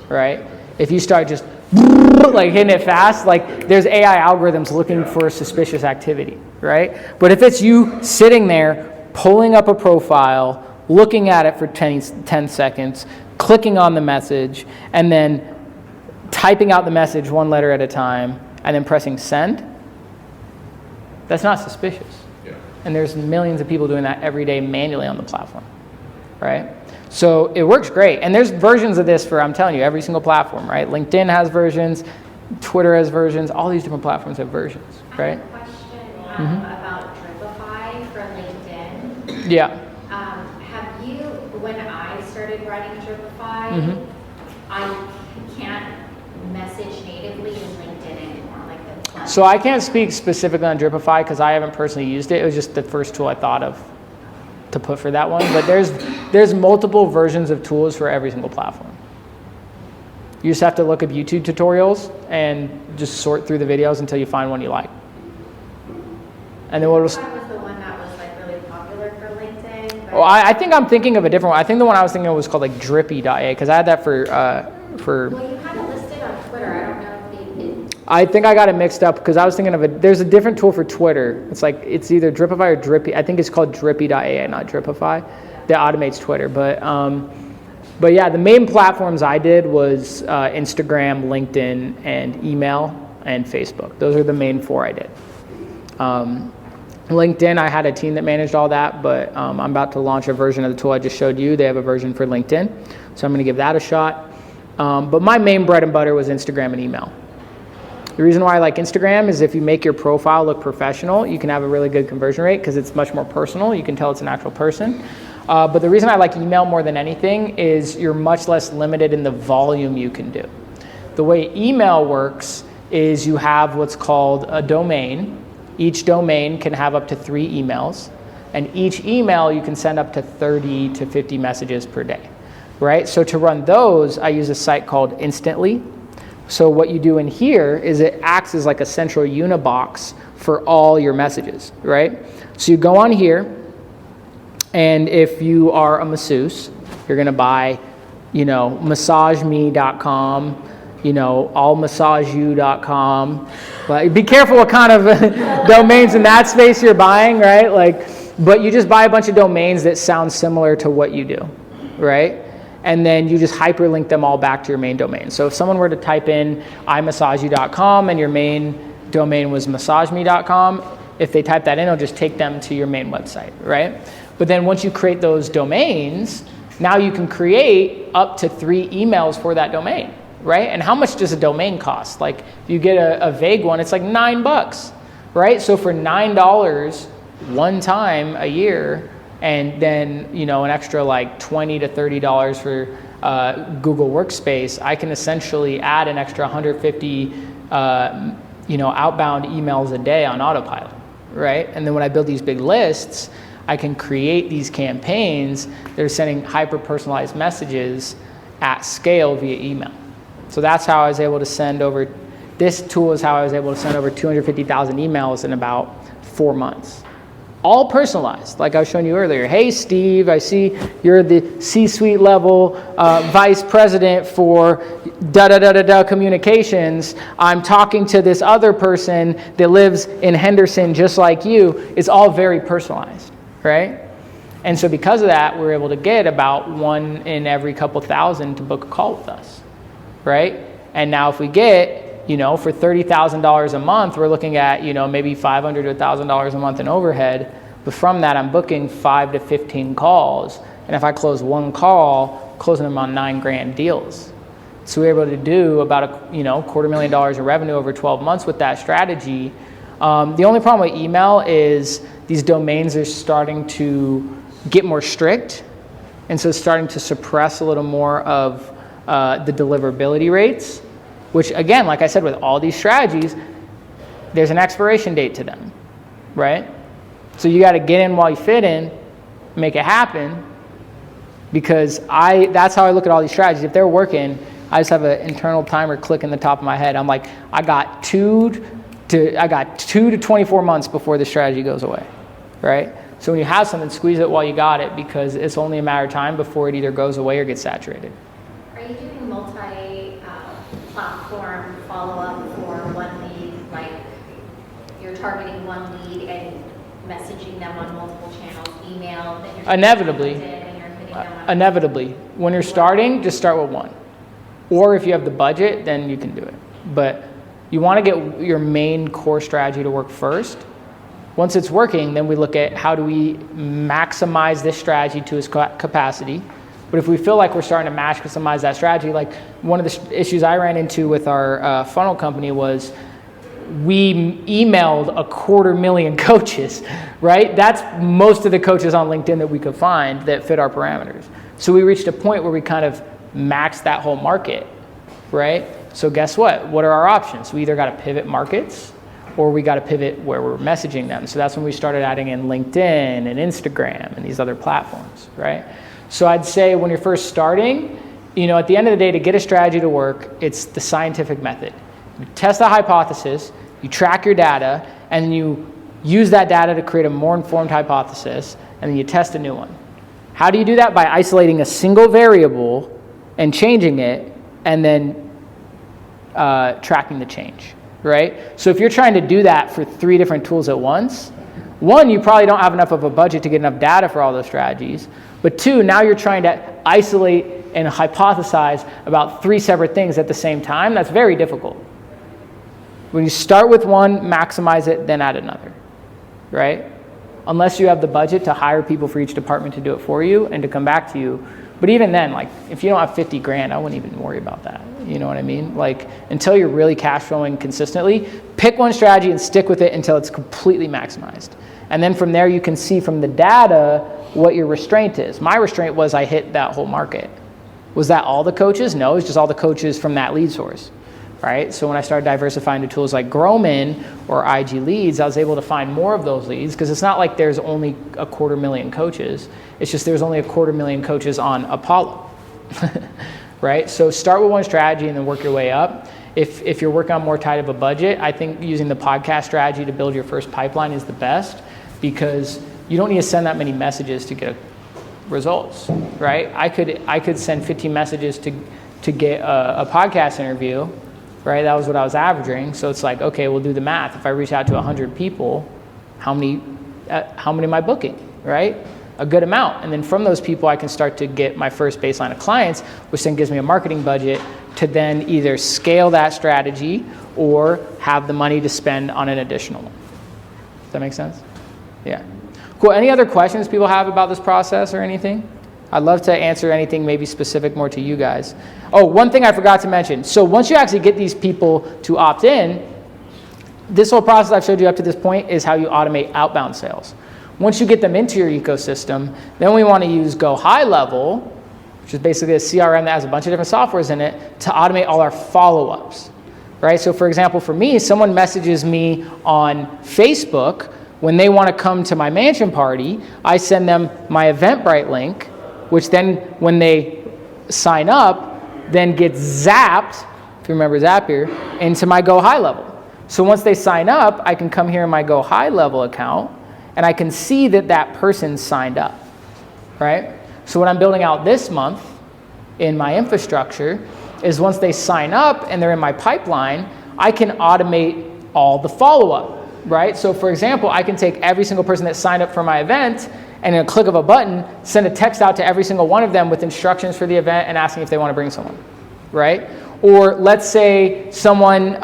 right? If you start just like hitting it fast, like there's AI algorithms looking for suspicious activity, right? But if it's you sitting there, pulling up a profile, looking at it for 10 seconds, clicking on the message, and then typing out the message one letter at a time, and then pressing send, that's not suspicious. Yeah. And there's millions of people doing that every day manually on the platform, right? So it works great. And there's versions of this for, I'm telling you, every single platform, right? LinkedIn has versions, Twitter has versions, all these different platforms have versions, right? I have a question about Dripify for LinkedIn. Yeah. Have you, when I started writing Dripify, I can't message natively in LinkedIn anymore, like the plugin. So I can't speak specifically on Dripify because I haven't personally used it. It was just the first tool I thought of to put for that one. But there's multiple versions of tools for every single platform. You just have to look up YouTube tutorials and just sort through the videos until you find one you like. And then what was... Dripify was the one that was like really popular for LinkedIn. But Well, I think I'm thinking of a different one. I think the one I was thinking of was called like drippy.a because I had that for well, you had it listed on Twitter. I don't know if they... I think I got it mixed up because I was thinking of there's a different tool for Twitter. It's either Dripify or Drippy. I think it's called drippy.a, not Dripify, that automates Twitter. But yeah, the main platforms I did was Instagram, LinkedIn, and email, and Facebook. Those are the main 4 I did. LinkedIn, I had a team that managed all that, but I'm about to launch a version of the tool I just showed you. They have a version for LinkedIn, so I'm going to give that a shot. But my main bread and butter was Instagram and email. The reason why I like Instagram is if you make your profile look professional, you can have a really good conversion rate because it's much more personal. You can tell it's an actual person. But the reason I like email more than anything is you're much less limited in the volume you can do. The way email works is you have what's called a domain. Each domain can have up to 3 emails. And each email you can send up to 30 to 50 messages per day, right? So to run those, I use a site called Instantly. So what you do in here is it acts as like a central unibox for all your messages, right? So you go on here, and if you are a masseuse, you're gonna buy, massageme.com, allmassageU.com. But be careful what kind of domains in that space you're buying, right? But you just buy a bunch of domains that sound similar to what you do, right? And then you just hyperlink them all back to your main domain. So if someone were to type in imassageyou.com and your main domain was massageme.com, if they type that in, it'll just take them to your main website, right? But then once you create those domains, now you can create up to 3 emails for that domain, right? And how much does a domain cost? Like if you get a vague one, it's like $9, right? So for $9 one time a year, and then an extra like $20 to $30 for Google Workspace, I can essentially add an extra 150 outbound emails a day on autopilot, right? And then when I build these big lists, I can create these campaigns that are sending hyper-personalized messages at scale via email. So that's how I was able to this tool is how I was able to send over 250,000 emails in about 4 months. All personalized, like I was showing you earlier. Hey, Steve, I see you're the C-suite level vice president for da-da-da-da-da communications. I'm talking to this other person that lives in Henderson just like you. It's all very personalized, right? And so because of that, we're able to get about 1 in every couple thousand to book a call with us, right? And now if we get, for $30,000 a month, we're looking at, maybe $500 to $1,000 a month in overhead. But from that, I'm booking 5 to 15 calls. And if I close 1 call, closing them on $9,000 deals. So we're able to do about $250,000 of revenue over 12 months with that strategy. The only problem with email is these domains are starting to get more strict. And so it's starting to suppress a little more of the deliverability rates. Which again, like I said, with all these strategies, there's an expiration date to them, right? So you got to get in while you fit in, make it happen, because that's how I look at all these strategies. If they're working, I just have an internal timer click in the top of my head. I'm like, I got 2 to 24 months before the strategy goes away, right? So when you have something, squeeze it while you got it, because it's only a matter of time before it either goes away or gets saturated. Are you doing multi-platform follow-up for one lead? Like you're targeting one lead and messaging them on multiple channels, email, then you're Inevitably. and you're hitting them on Inevitably. When you're starting, just start with 1. Or if you have the budget, then you can do it. But you want to get your main core strategy to work first. Once it's working, then we look at how do we maximize this strategy to its capacity. But if we feel like we're starting to maximize that strategy, like one of the issues I ran into with our funnel company was we emailed 250,000 coaches, right? That's most of the coaches on LinkedIn that we could find that fit our parameters. So we reached a point where we kind of maxed that whole market, right? So guess what? What are our options? We either got to pivot markets or we got to pivot where we're messaging them. So that's when we started adding in LinkedIn and Instagram and these other platforms, right? So I'd say when you're first starting, at the end of the day, to get a strategy to work, it's the scientific method. You test a hypothesis, you track your data, and you use that data to create a more informed hypothesis, and then you test a new one. How do you do that? By isolating a single variable and changing it, and then tracking the change, right? So if you're trying to do that for 3 different tools at once, 1, you probably don't have enough of a budget to get enough data for all those strategies. But 2, now you're trying to isolate and hypothesize about 3 separate things at the same time. That's very difficult. When you start with 1, maximize it, then add another, right? Unless you have the budget to hire people for each department to do it for you and to come back to you. But even then, like if you don't have $50,000, I wouldn't even worry about that. You know what I mean? Like until you're really cash flowing consistently, pick one strategy and stick with it until it's completely maximized. And then from there, you can see from the data what your restraint is. My restraint was I hit that whole market. Was that all the coaches? No, it's just all the coaches from that lead source, right? So when I started diversifying to tools like Growman or IG Leads, I was able to find more of those leads because it's not like there's only 250,000 coaches. It's just there's only 250,000 coaches on Apollo, right? So start with one strategy and then work your way up. If you're working on more tight of a budget, I think using the podcast strategy to build your first pipeline is the best because you don't need to send that many messages to get results, right? I could send 15 messages to to get a podcast interview, right? That was what I was averaging. So it's like, okay, we'll do the math. If I reach out to 100 people, how many am I booking, right? A good amount. And then from those people, I can start to get my first baseline of clients, which then gives me a marketing budget to then either scale that strategy or have the money to spend on an additional one. Does that make sense? Yeah. Cool. Any other questions people have about this process or anything? I'd love to answer anything maybe specific more to you guys. Oh, one thing I forgot to mention. So once you actually get these people to opt in, this whole process I've showed you up to this point is how you automate outbound sales. Once you get them into your ecosystem, then we want to use Go High Level, which is basically a CRM that has a bunch of different softwares in it, to automate all our follow-ups, right? So for example, for me, someone messages me on Facebook when they want to come to my mansion party. I send them my Eventbrite link, which then when they sign up, then gets zapped, if you remember Zapier, into my Go High Level. So once they sign up, I can come here in my Go High Level account, and I can see that that person signed up, right? So what I'm building out this month in my infrastructure is once they sign up and they're in my pipeline, I can automate all the follow-up, right? So for example, I can take every single person that signed up for my event and in a click of a button, send a text out to every single one of them with instructions for the event and asking if they want to bring someone, right? Or let's say someone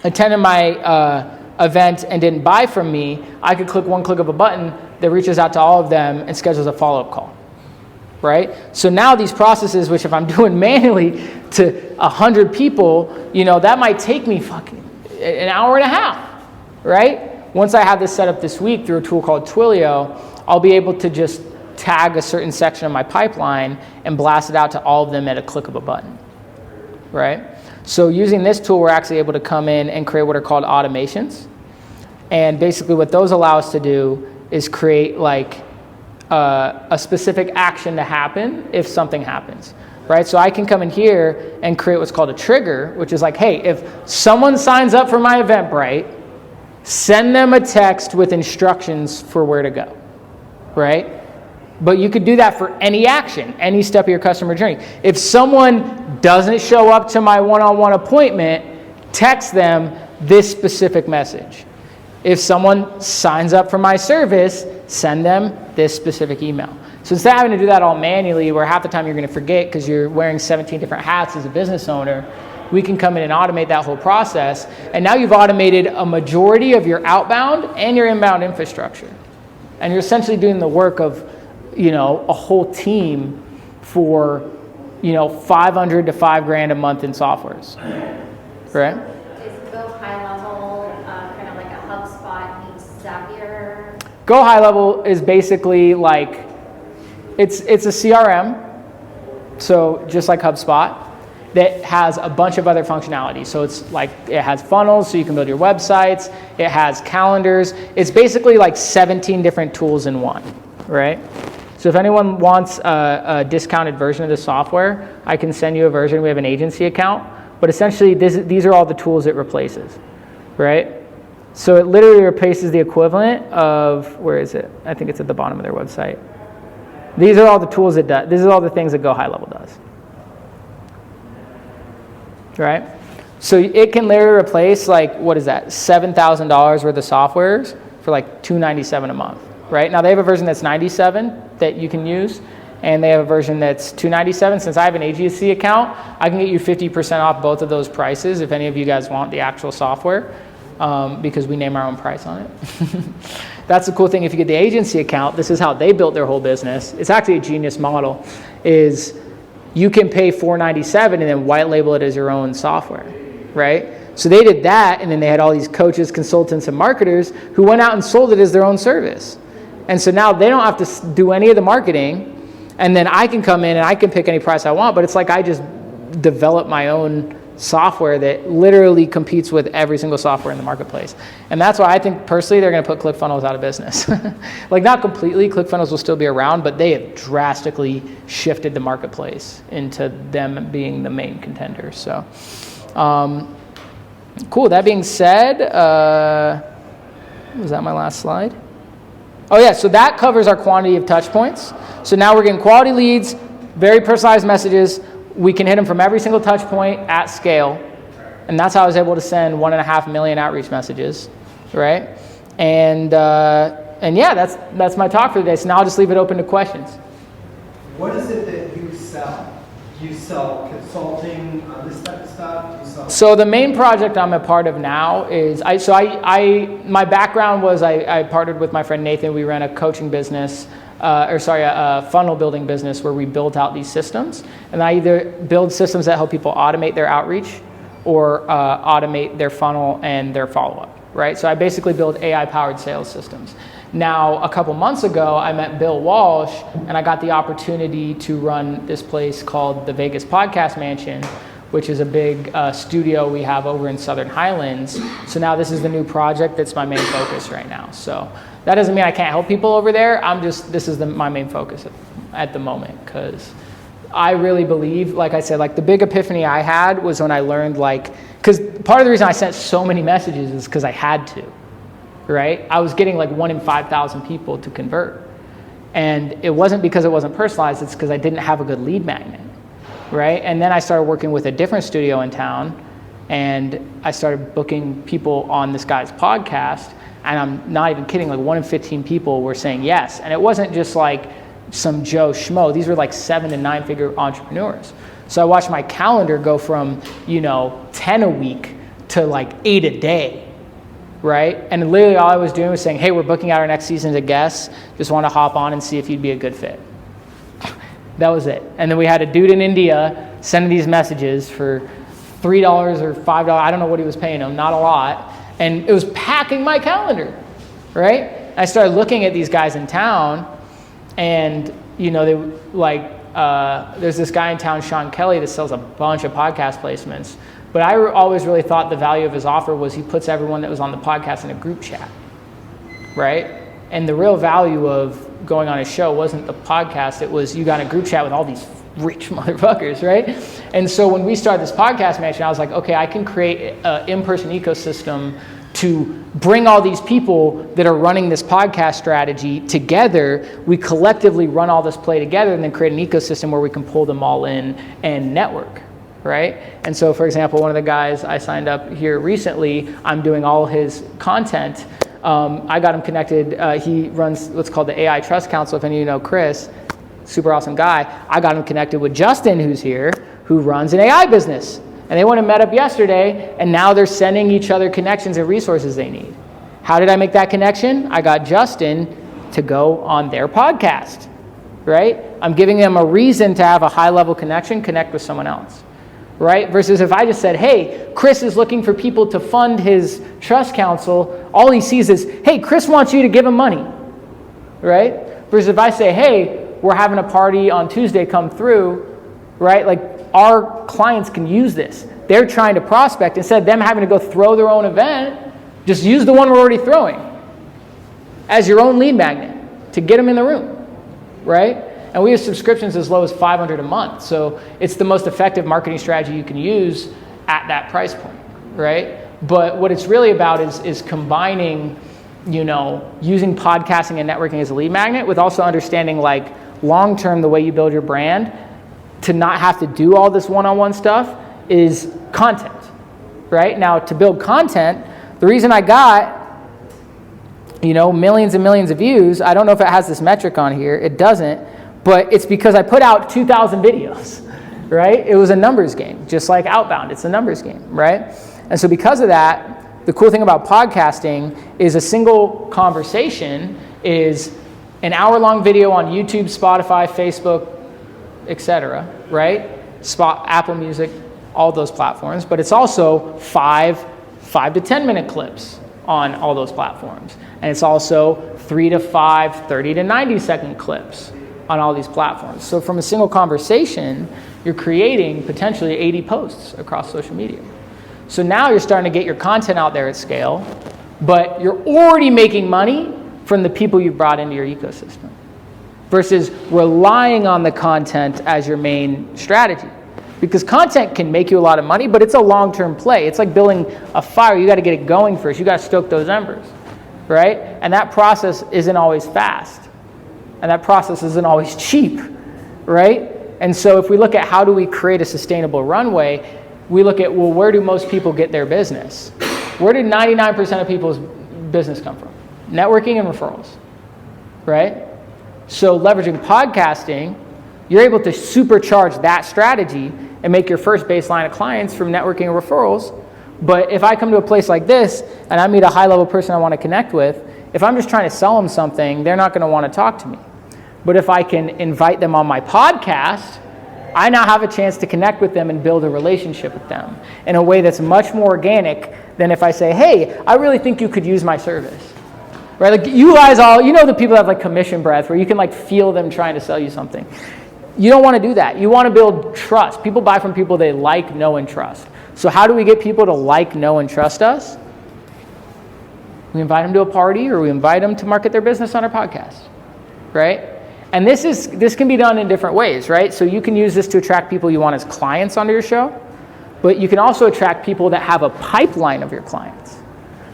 attended my event and didn't buy from me, I could click one click of a button that reaches out to all of them and schedules a follow-up call, right? So now these processes, which if I'm doing manually to 100 people, that might take me fucking an hour and a half, right? Once I have this set up this week through a tool called Twilio, I'll be able to just tag a certain section of my pipeline and blast it out to all of them at a click of a button, right? So using this tool, we're actually able to come in and create what are called automations. And basically what those allow us to do is create like a specific action to happen if something happens, right? So I can come in here and create what's called a trigger, which is like, hey, if someone signs up for my Eventbrite, send them a text with instructions for where to go, right? But you could do that for any action, any step of your customer journey. If someone doesn't show up to my one-on-one appointment, text them this specific message. If someone signs up for my service, send them this specific email. So instead of having to do that all manually, where half the time you're going to forget because you're wearing 17 different hats as a business owner, we can come in and automate that whole process. And now you've automated a majority of your outbound and your inbound infrastructure. And you're essentially doing the work of, a whole team for, $500 to $5,000 a month in softwares, right? Is Go High Level kind of like a HubSpot meets Zapier? Go High Level is basically like, it's a CRM, so just like HubSpot, that has a bunch of other functionality. So it's like, it has funnels so you can build your websites, it has calendars. It's basically like 17 different tools in one, right? So if anyone wants a discounted version of the software, I can send you a version. We have an agency account, but essentially these are all the tools it replaces, right? So it literally replaces the equivalent of, where is it? I think it's at the bottom of their website. These are all the tools it does. These are all the things that Go High Level does, right? So it can literally replace like, what is that? $7,000 worth of softwares for like $297 a month. Right? Now they have a version that's $97 that you can use, and they have a version that's $297. Since I have an agency account, I can get you 50% off both of those prices if any of you guys want the actual software, because we name our own price on it. That's the cool thing. If you get the agency account, this is how they built their whole business. It's actually a genius model, is you can pay $497 and then white label it as your own software, right? So they did that, and then they had all these coaches, consultants, and marketers who went out and sold it as their own service. And so now they don't have to do any of the marketing, and then I can come in and I can pick any price I want, but it's like I just develop my own software that literally competes with every single software in the marketplace. And that's why I think personally they're going to put ClickFunnels out of business. Like not completely, ClickFunnels will still be around, but they have drastically shifted the marketplace into them being the main contender. So cool. That being said, was that my last slide? Oh yeah, so that covers our quantity of touch points. So now we're getting quality leads, very personalized messages, we can hit them from every single touch point at scale. And that's how I was able to send 1.5 million outreach messages, right? And yeah, that's my talk for today. So now I'll just leave it open to questions. What is it that you sell? Do you sell consulting, this type of stuff? Do you sell? So the main project I'm a part of now is, my background was I partnered with my friend Nathan. We ran a coaching business, a funnel building business where we built out these systems. And I either build systems that help people automate their outreach or automate their funnel and their follow-up, right? So I basically build AI-powered sales systems. Now, a couple months ago, I met Bill Walsh, and I got the opportunity to run this place called the Vegas Podcast Mansion, which is a big studio we have over in Southern Highlands. So now this is the new project that's my main focus right now. So that doesn't mean I can't help people over there. This is my main focus at the moment, because I really believe, like I said, like the big epiphany I had was when I learned, because part of the reason I sent so many messages is because I had to. Right? I was getting like 1 in 5,000 people to convert. And it wasn't because it wasn't personalized, it's because I didn't have a good lead magnet, right? And then I started working with a different studio in town, and I started booking people on this guy's podcast, and I'm not even kidding, like 1 in 15 people were saying yes. And it wasn't just like some Joe Schmo, these were like 7 to 9 figure entrepreneurs. So I watched my calendar go from, 10 a week to like 8 a day. Right? And literally all I was doing was saying, hey, we're booking out our next season as guests. Just want to hop on and see if you'd be a good fit. That was it. And then we had a dude in India sending these messages for $3 or $5. I don't know what he was paying him, not a lot. And it was packing my calendar, right? I started looking at these guys in town, and there's this guy in town, Sean Kelly, that sells a bunch of podcast placements. But I always really thought the value of his offer was he puts everyone that was on the podcast in a group chat, right? And the real value of going on his show wasn't the podcast. It was you got in a group chat with all these rich motherfuckers, right? And so when we started this podcast mansion, I was like, okay, I can create an in-person ecosystem to bring all these people that are running this podcast strategy together. We collectively run all this play together and then create an ecosystem where we can pull them all in and network. Right? And so, for example, one of the guys I signed up here recently, I'm doing all his content. I got him connected. He runs what's called the AI Trust Council. If any of you know Chris, super awesome guy. I got him connected with Justin, who's here, who runs an AI business. And they went and met up yesterday, and now they're sending each other connections and resources they need. How did I make that connection? I got Justin to go on their podcast, right? I'm giving them a reason to have a high-level connection, connect with someone else. Right? Versus if I just said, hey, Chris is looking for people to fund his trust council, all he sees is, hey, Chris wants you to give him money. Right? Versus if I say, hey, we're having a party on Tuesday, come through, right? Like our clients can use this. They're trying to prospect. Instead of them having to go throw their own event, just use the one we're already throwing as your own lead magnet to get them in the room. Right? And we have subscriptions as low as $500 a month. So it's the most effective marketing strategy you can use at that price point, right? But what it's really about is combining, using podcasting and networking as a lead magnet with also understanding like long-term the way you build your brand to not have to do all this one-on-one stuff is content, right? Now to build content, the reason I got, millions and millions of views, I don't know if it has this metric on here, it doesn't, but it's because I put out 2,000 videos, right? It was a numbers game, just like Outbound, it's a numbers game, right? And so because of that, the cool thing about podcasting is a single conversation is an hour-long video on YouTube, Spotify, Facebook, etc., right? Apple Music, all those platforms, but it's also 5 to 10 minute clips on all those platforms. And it's also 3 to 5, 30 to 90 second clips on all these platforms. So from a single conversation, you're creating potentially 80 posts across social media. So now you're starting to get your content out there at scale, but you're already making money from the people you brought into your ecosystem versus relying on the content as your main strategy. Because content can make you a lot of money, but it's a long-term play. It's like building a fire. You got to get it going first. You got to stoke those embers, right? And that process isn't always fast. And that process isn't always cheap, right? And so if we look at how do we create a sustainable runway, we look at, well, where do most people get their business? Where did 99% of people's business come from? Networking and referrals, right? So leveraging podcasting, you're able to supercharge that strategy and make your first baseline of clients from networking and referrals. But if I come to a place like this and I meet a high-level person I want to connect with, if I'm just trying to sell them something, they're not going to want to talk to me. But if I can invite them on my podcast, I now have a chance to connect with them and build a relationship with them in a way that's much more organic than if I say, hey, I really think you could use my service. Right? Like you guys all, you know the people that have like commission breath where you can like feel them trying to sell you something. You don't want to do that. You want to build trust. People buy from people they like, know, and trust. So how do we get people to like, know, and trust us? We invite them to a party or we invite them to market their business on our podcast, right? And this can be done in different ways, right? So you can use this to attract people you want as clients onto your show, but you can also attract people that have a pipeline of your clients,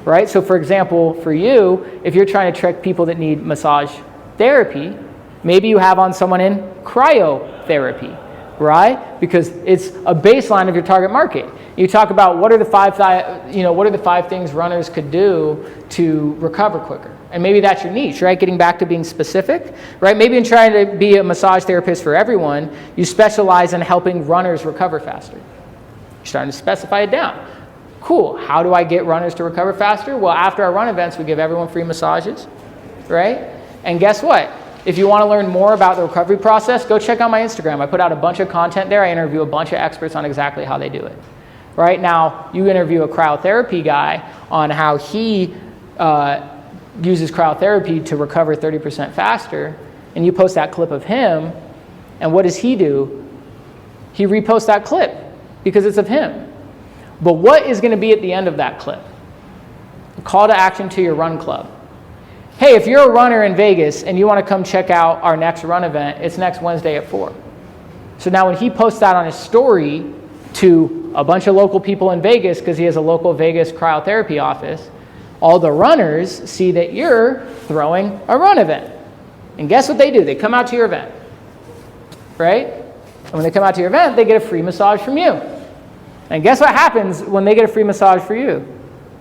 right? So for example, for you, if you're trying to attract people that need massage therapy, maybe you have on someone in cryotherapy, right? Because it's a baseline of your target market. You talk about what are the five things runners could do to recover quicker. And maybe that's your niche, right? Getting back to being specific, right? Maybe in trying to be a massage therapist for everyone, you specialize in helping runners recover faster. You're starting to specify it down. Cool, how do I get runners to recover faster? Well, after our run events, we give everyone free massages, right? And guess what? If you want to learn more about the recovery process, go check out my Instagram. I put out a bunch of content there. I interview a bunch of experts on exactly how they do it. Right now, you interview a cryotherapy guy on how he uses cryotherapy to recover 30% faster, and you post that clip of him, and what does he do? He reposts that clip because it's of him. But what is going to be at the end of that clip? A call to action to your run club. Hey, if you're a runner in Vegas and you want to come check out our next run event, it's next Wednesday at 4. So now when he posts that on his story to a bunch of local people in Vegas, because he has a local Vegas cryotherapy office, all the runners see that you're throwing a run event. And guess what they do? They come out to your event, right? And when they come out to your event, they get a free massage from you. And guess what happens when they get a free massage for you?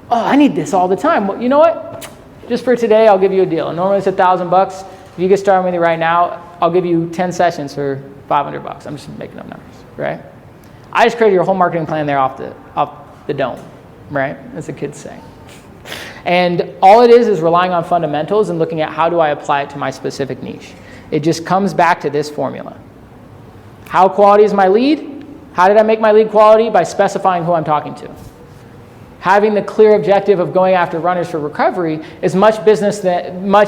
Oh, I need this all the time. Well, you know what? Just for today, I'll give you a deal. Normally it's $1,000. If you get started with me right now, I'll give you 10 sessions for $500. I'm just making up numbers, right? I just created your whole marketing plan there off the dome, right? As the kids say. And all it is relying on fundamentals and looking at how do I apply it to my specific niche. It just comes back to this formula. How quality is my lead? How did I make my lead quality? By specifying who I'm talking to. Having the clear objective of going after runners for recovery is much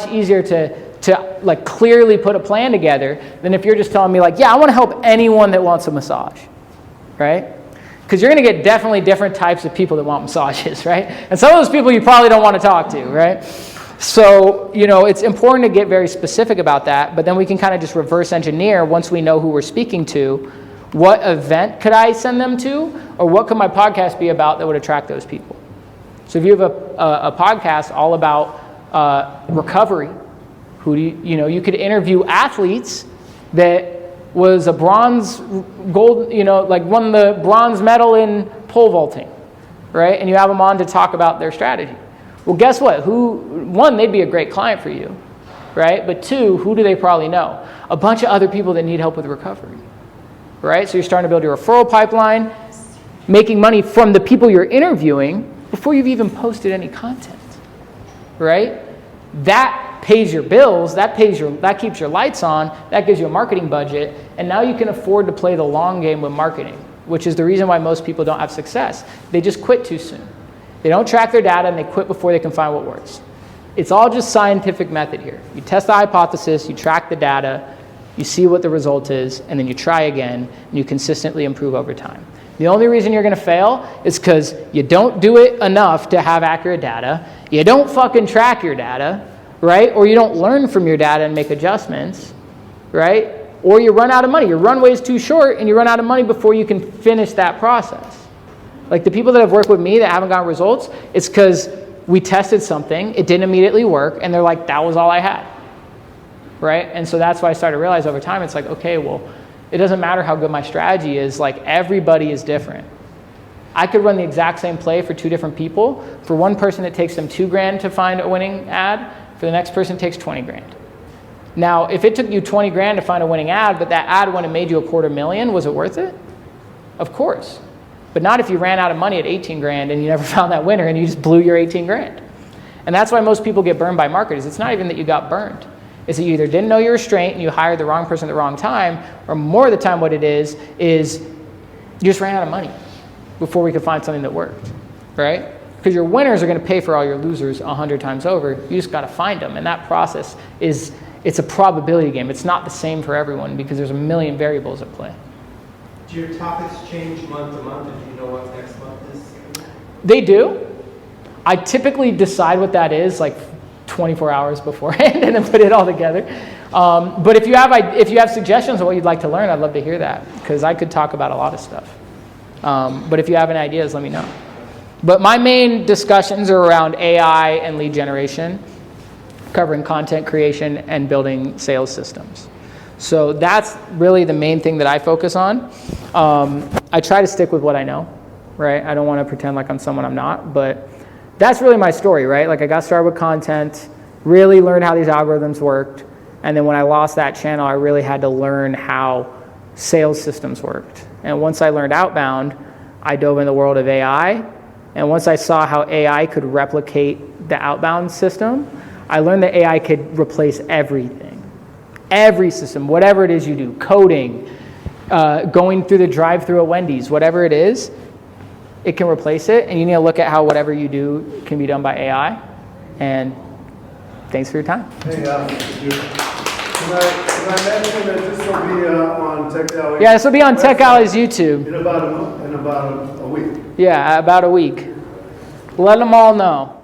easier to like clearly put a plan together than if you're just telling me like, yeah, I want to help anyone that wants a massage, right? Because you're going to get definitely different types of people that want massages, right? And some of those people you probably don't want to talk to, right? So, it's important to get very specific about that, but then we can kind of just reverse engineer once we know who we're speaking to. What event could I send them to? Or what could my podcast be about that would attract those people? So if you have a podcast all about recovery, you could interview athletes that was a gold, like won the bronze medal in pole vaulting, right? And you have them on to talk about their strategy. Well, guess what? One, they'd be a great client for you, right? But two, who do they probably know? A bunch of other people that need help with recovery, right? So you're starting to build your referral pipeline, making money from the people you're interviewing before you've even posted any content, right? That pays your bills, that keeps your lights on, that gives you a marketing budget, and now you can afford to play the long game with marketing, which is the reason why most people don't have success. They just quit too soon. They don't track their data and they quit before they can find what works. It's all just scientific method here. You test the hypothesis, you track the data, you see what the result is, and then you try again, and you consistently improve over time. The only reason you're going to fail is because you don't do it enough to have accurate data, you don't fucking track your data, right? Or you don't learn from your data and make adjustments, right? Or you run out of money. Your runway is too short, and you run out of money before you can finish that process. Like the people that have worked with me that haven't gotten results, it's because we tested something, it didn't immediately work, and they're like, that was all I had. Right? And so that's why I started to realize over time, it's like, okay, well, It doesn't matter how good my strategy is, like everybody is different. I could run the exact same play for 2 different people. For one person, it takes them $2,000 to find a winning ad. For the next person, it takes 20 grand. Now, if it took you 20 grand to find a winning ad, but that ad went and made you $250,000, was it worth it? Of course. But not if you ran out of money at 18 grand and you never found that winner and you just blew your 18 grand. And that's why most people get burned by marketers. It's not even that you got burned. It's that you either didn't know your restraint and you hired the wrong person at the wrong time, or more of the time what it is you just ran out of money before we could find something that worked, right? Because your winners are going to pay for all your losers 100 times over. You just got to find them. And that process it's a probability game. It's not the same for everyone because there's a million variables at play. Do your topics change month to month if you know what next month is? They do. I typically decide what that is like 24 hours beforehand and then put it all together. But if you have suggestions on what you'd like to learn, I'd love to hear that because I could talk about a lot of stuff. But if you have any ideas, let me know. But my main discussions are around AI and lead generation, covering content creation and building sales systems. So that's really the main thing that I focus on. I try to stick with what I know, right? I don't want to pretend like I'm someone I'm not, but that's really my story, right? Like I got started with content, really learned how these algorithms worked, and then when I lost that channel, I really had to learn how sales systems worked. And once I learned outbound, I dove in the world of AI, and once I saw how AI could replicate the outbound system, I learned that AI could replace everything. Every system, whatever it is you do, coding, going through the drive-thru at Wendy's, whatever it is, it can replace it, and you need to look at how whatever you do can be done by AI. And thanks for your time. Hey, can I mention that this will be on Tech Alley? Yeah, this will be on Tech Alley's YouTube. In about a week. Yeah, about a week. Let them all know.